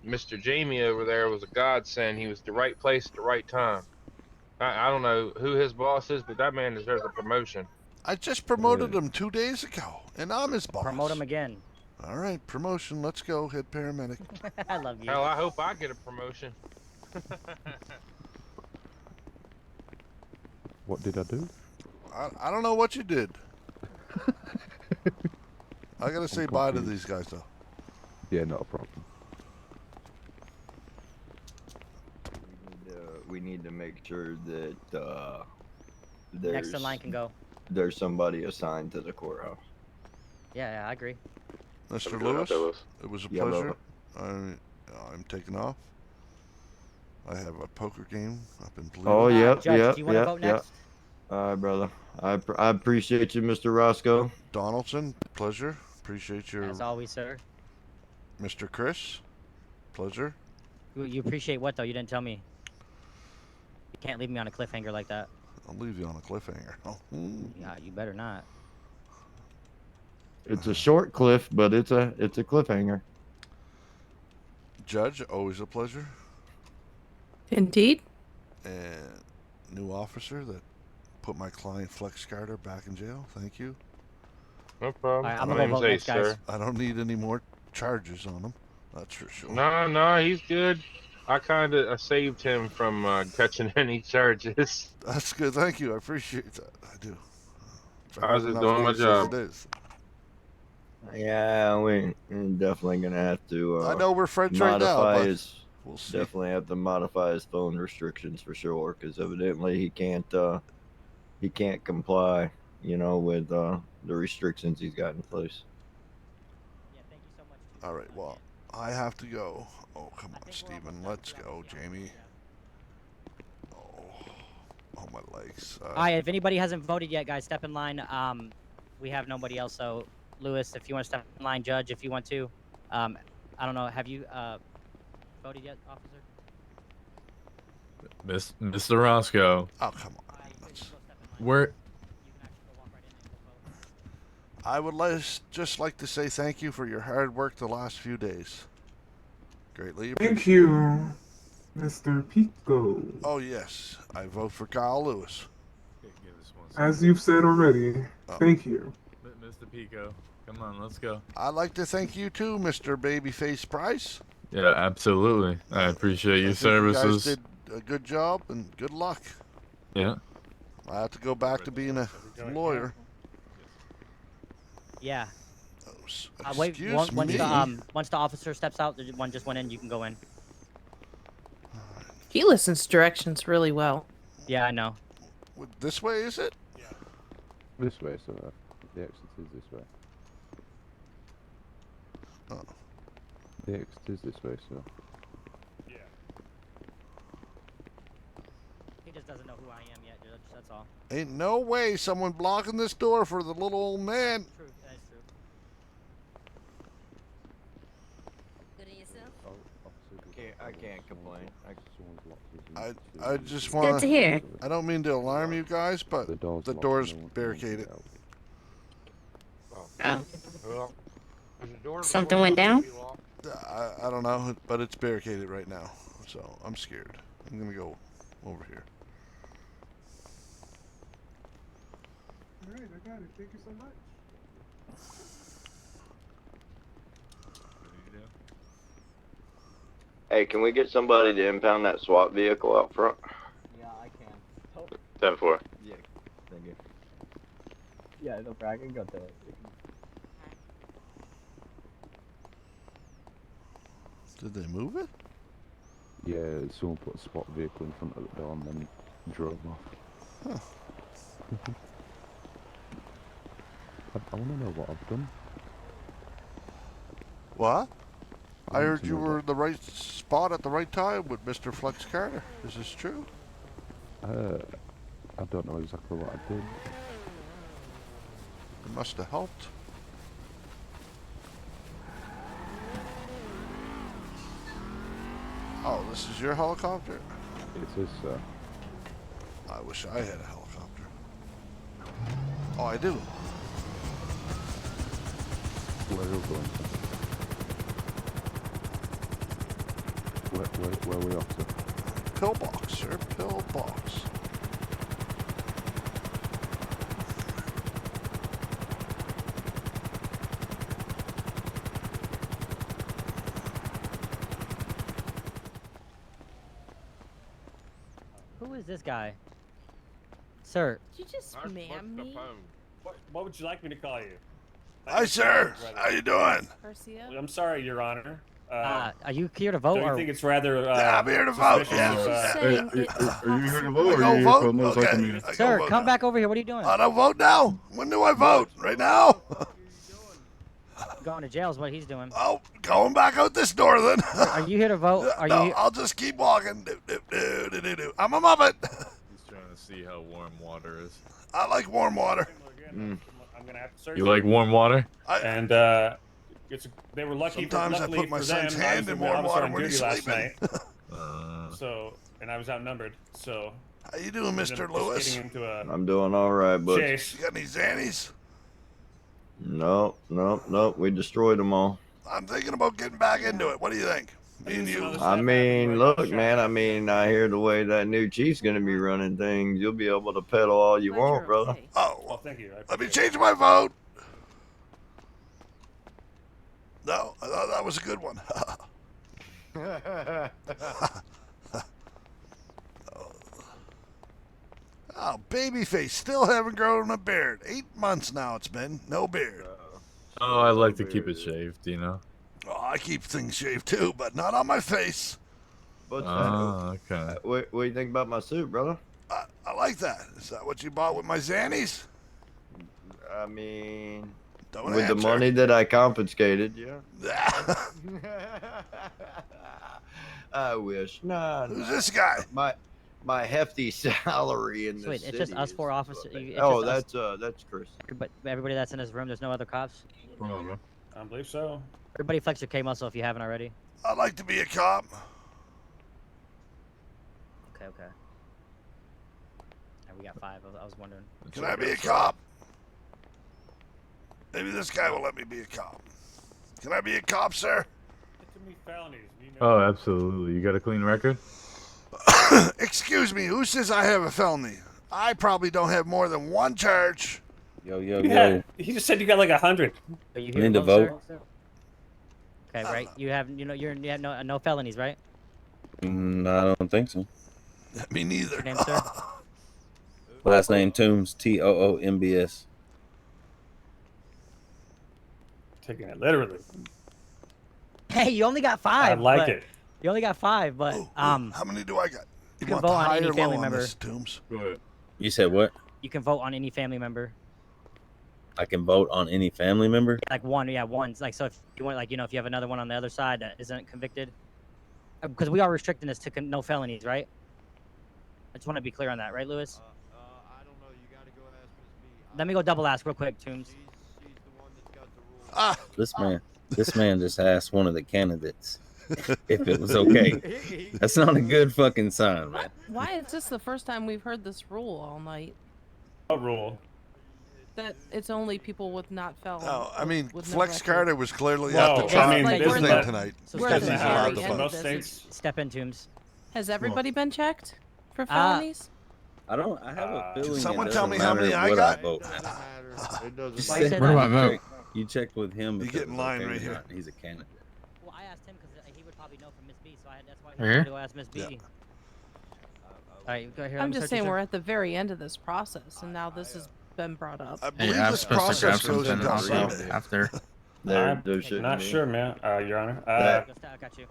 Mr. Jamie over there was a godsend. He was the right place at the right time. I don't know who his boss is, but that man deserves a promotion. I just promoted him 2 days ago, and I'm his boss. Promote him again. All right, promotion. Let's go, head paramedic. I love you. Hell, I hope I get a promotion. What did I do? I don't know what you did. I gotta say bye to confused. these guys though. Yeah, not a problem. We need to make sure that Next in line can go. there's somebody assigned to the courthouse. Yeah, I agree. Mr. doing Lewis, that, Lewis? it was a Yeah, pleasure. I'm taking off. I have a poker game up in Blue. Oh, yep, Judge, yep, do you wanna yep, vote yep. next? All right, brother. I appreciate you, Mr. Roscoe. Donaldson, pleasure. Appreciate your. As always, sir. Mr. Chris, pleasure. You appreciate what though? You didn't tell me. You can't leave me on a cliffhanger like that. I'll leave you on a cliffhanger. Oh. Yeah, you better not. It's a short cliff, but it's a cliffhanger. Judge, always a pleasure. Indeed. And new officer that put my client Flex Carter back in jail. Thank you. No problem. All right, I'm My gonna go name's vote Ace, next, guys. sir. I don't need any more charges on him. That's for sure. No, he's good. I kind of saved him from catching any charges. That's good. Thank you. I appreciate that. I do. I was just doing my job. It is. Yeah, we're definitely gonna have to. I know we're friends right now, modify but his. we'll see. Definitely have to modify his phone restrictions for sure, because evidently he can't comply, with the restrictions he's got in place. Yeah, thank you so much. All right. Well, I have to go. Oh, come on, Steven. Let's go, Jamie. Oh, my legs. All right, if anybody hasn't voted yet, guys, step in line. We have nobody else, so Lewis, if you want to step in line, Judge, if you want to. I don't know. Have you voted yet, officer? Mr. Roscoe. Oh, come on. Where? I would just like to say thank you for your hard work the last few days. Greatly appreciate. Thank you, Mr. Pico. Oh, yes. I vote for Kyle Lewis. As you've said already, thank you. Mr. Pico, come on, let's go. I'd like to thank you too, Mr. Babyface Price. Yeah, absolutely. I appreciate your I think you guys services. did a good job and good luck. Yeah. I have to go back to being a lawyer. Yeah. Excuse Once me. once the officer steps out, the one just went in. You can go in. He listens to directions really well. Yeah, I know. This way, is it? This way, sir. The exit is this way. Oh. The exit is this way, sir. He just doesn't know who I am yet, Judge. That's all. Ain't no way someone blocking this door for the little old man. True. That's true. I can't complain. I just want Good to hear. I don't mean to alarm you guys, but the door's barricaded. Oh. Well, Something went down? I don't know, but it's barricaded right now, so I'm scared. I'm gonna go over here. Alright, I got it. Thank you so much. Hey, can we get somebody to impound that SWAT vehicle out front? Yeah, I can. 10-4. Yeah, thank you. Yeah, no problem. I can go to it. Did they move it? Yeah, someone put a SWAT vehicle in front of the door and then drove off. Huh. I want to know what I've done. What? I want heard to you know were in the right spot at the right time with Mr. Flex Carter. Is this true? I don't know exactly what I did. It must have helped. Oh, this is your helicopter? It is, sir. I wish I had a helicopter. Oh, I do. Where are you going? Where are we off to? Pillbox, sir. Pillbox. is this guy? Sir. Did you just ma'am me? What would you like me to call you? Hi, sir. How you doing? Garcia? I'm sorry, Your Honor. Are you here to vote? Don't you or... think it's rather? Yeah, I'm here to vote. suspicious Yes. if, Hey, are you here to vote or I are you go here for a vote? motorcycle Okay. meeting? I go Sir, vote come now. back over here. What are you doing? I don't vote now. When do I vote? Right now? Going to jail is what he's doing. Oh, going back out this door then. Are you here to vote? Are no, you? I'll just keep walking. I'm a muppet. He's trying to see how warm water is. I like warm water. I'm gonna have to search. You like warm water? And they were lucky. Sometimes I luckily put my for son's them, hand I in was warm water on when he's duty last sleeping. night. So, and I was outnumbered. So. How you doing, Mr. Just Lewis? getting into a I'm doing all right, but chase. You got any Xannies? nope. We destroyed them all. I'm thinking about getting back into it. What do you think? Me and you. I mean, look, man. I mean, I hear the way that new chief's gonna be running things. You'll be able to pedal all you want, brother. Oh, well, thank you. Let me change my vote. No, I thought that was a good one. Oh, babyface, still haven't grown a beard. 8 months now it's been, no beard. Oh, I like to keep it shaved, you know. Oh, I keep things shaved too, but not on my face. But okay. What do you think about my suit, brother? I like that. Is that what you bought with my Xannies? I mean, Don't with the answer. money that I confiscated, yeah. I wish. Nah. Who's this guy? My hefty salary in the Wait, city. it's just us is 4 what officers. they- It's Oh, just that's Chris. But everybody that's in this room, there's no other cops. I believe so. Everybody flex your K muscle if you haven't already. I'd like to be a cop. Okay. And we got 5. I was wondering. Can I be a cop? Maybe this guy will let me be a cop. Can I be a cop, sir? Too many felonies. Oh, absolutely. You got a clean record? Excuse me, who says I have a felony? I probably don't have more than 1 charge. Yo. He just said you got like 100. Are you You here need to vote? sir? Okay, right. You have you have no felonies, right? I don't think so. Me neither. Your name, sir? Last name Toombs, TOOMBS. Taking it literally. Hey, you only got 5. I like but- it. You only got 5, but How many do I got? you You can want vote the on high any or low family on member. this, Toombs? Go ahead. You said what? You can vote on any family member. I can vote on any family member? Like one. Like, so if you want, like, if you have another one on the other side that isn't convicted, because we are restricting this to no felonies, right? I just want to be clear on that, right, Lewis? I don't know. You gotta go ask Miss B. Let me go double ask real quick, Toombs. She's the one that's got the rules. This man just asked one of the candidates if it was okay. That's not a good fucking sign, man. Why is this the first time we've heard this rule all night? What rule? That it's only people with not felons. No, I mean, with no Flex record. Carter was clearly Whoa, at the top I mean, of this the is thing not- tonight. So We're step at the in, very allowed end to of vote. Most this. states. step in, Toombs. Has everybody been checked for felonies? I have a feeling. someone it tell me how doesn't many matter I what got? vote, It man. doesn't matter. It doesn't Why matter. you say Where do I that? vote? You checked with him. You if get it in was line okay right or here. not. He's a candidate. Well, I asked him because he would probably know from Miss B, so that's why Right here? to go ask Miss B. Yeah. All right, go here. I'm just saying we're at the very end of this process, and now this has been brought up. I believe this process goes until Sunday. after. I'm There shouldn't not be. sure, man. Your Honor. I got you.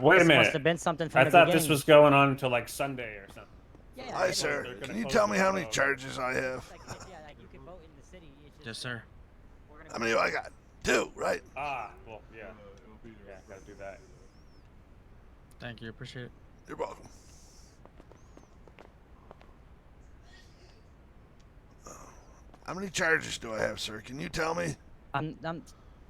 Wait a This must minute. have been something from I the thought beginning. this was going on until like Sunday or something. Hi, sir. Can you tell me how many charges I have? You can vote in the city. Yes, sir. How many do I got? 2, right? Well, yeah. Yeah, gotta do that. Thank you. Appreciate it. You're welcome. How many charges do I have, sir? Can you tell me?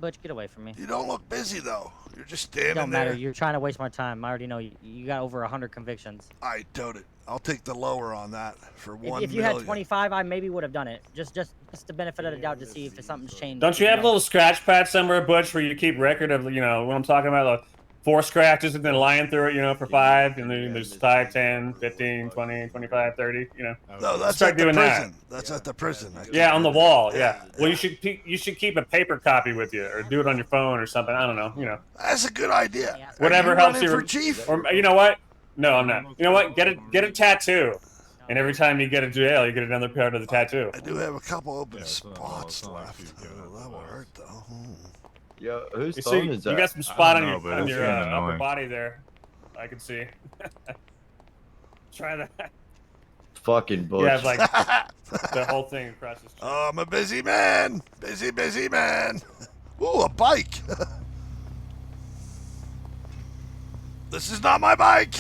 Butch, get away from me. You don't look busy, though. You're just It standing don't there. matter. You're trying to waste my time. I already know you got over 100 convictions. I doubt it. I'll take the lower on that for If, 1 if you million. had 25, I maybe would have done it. Just the benefit of the doubt to see if something's changed. Don't you have a little scratch pad somewhere, Butch, where you keep record of, what I'm talking about? Like 4 scratches and then lying through it, for 5, and then there's 5, 10, 15, 20, 25, 30, No, that's Start at the doing prison. that. That's at the prison. I Yeah, can't on the do that. wall. Yeah. Well, you should keep a paper copy with you, or do it on your phone or something. I don't know. That's a good idea. Whatever Are you helps running you. for chief? Or you know what? No, I'm not. You know what? Get a tattoo, and every time you get a jail, you get another part of the tattoo. I do have a couple open spots left. That will hurt though. Yeah, whose You phone see, is you that? got some spot know, but on it's your kinda upper annoying. body there. I can see. Try that. Fucking Butch. You have like the whole thing across his chest. Oh, I'm a busy man. Busy man. Ooh, a bike. This is not my bike.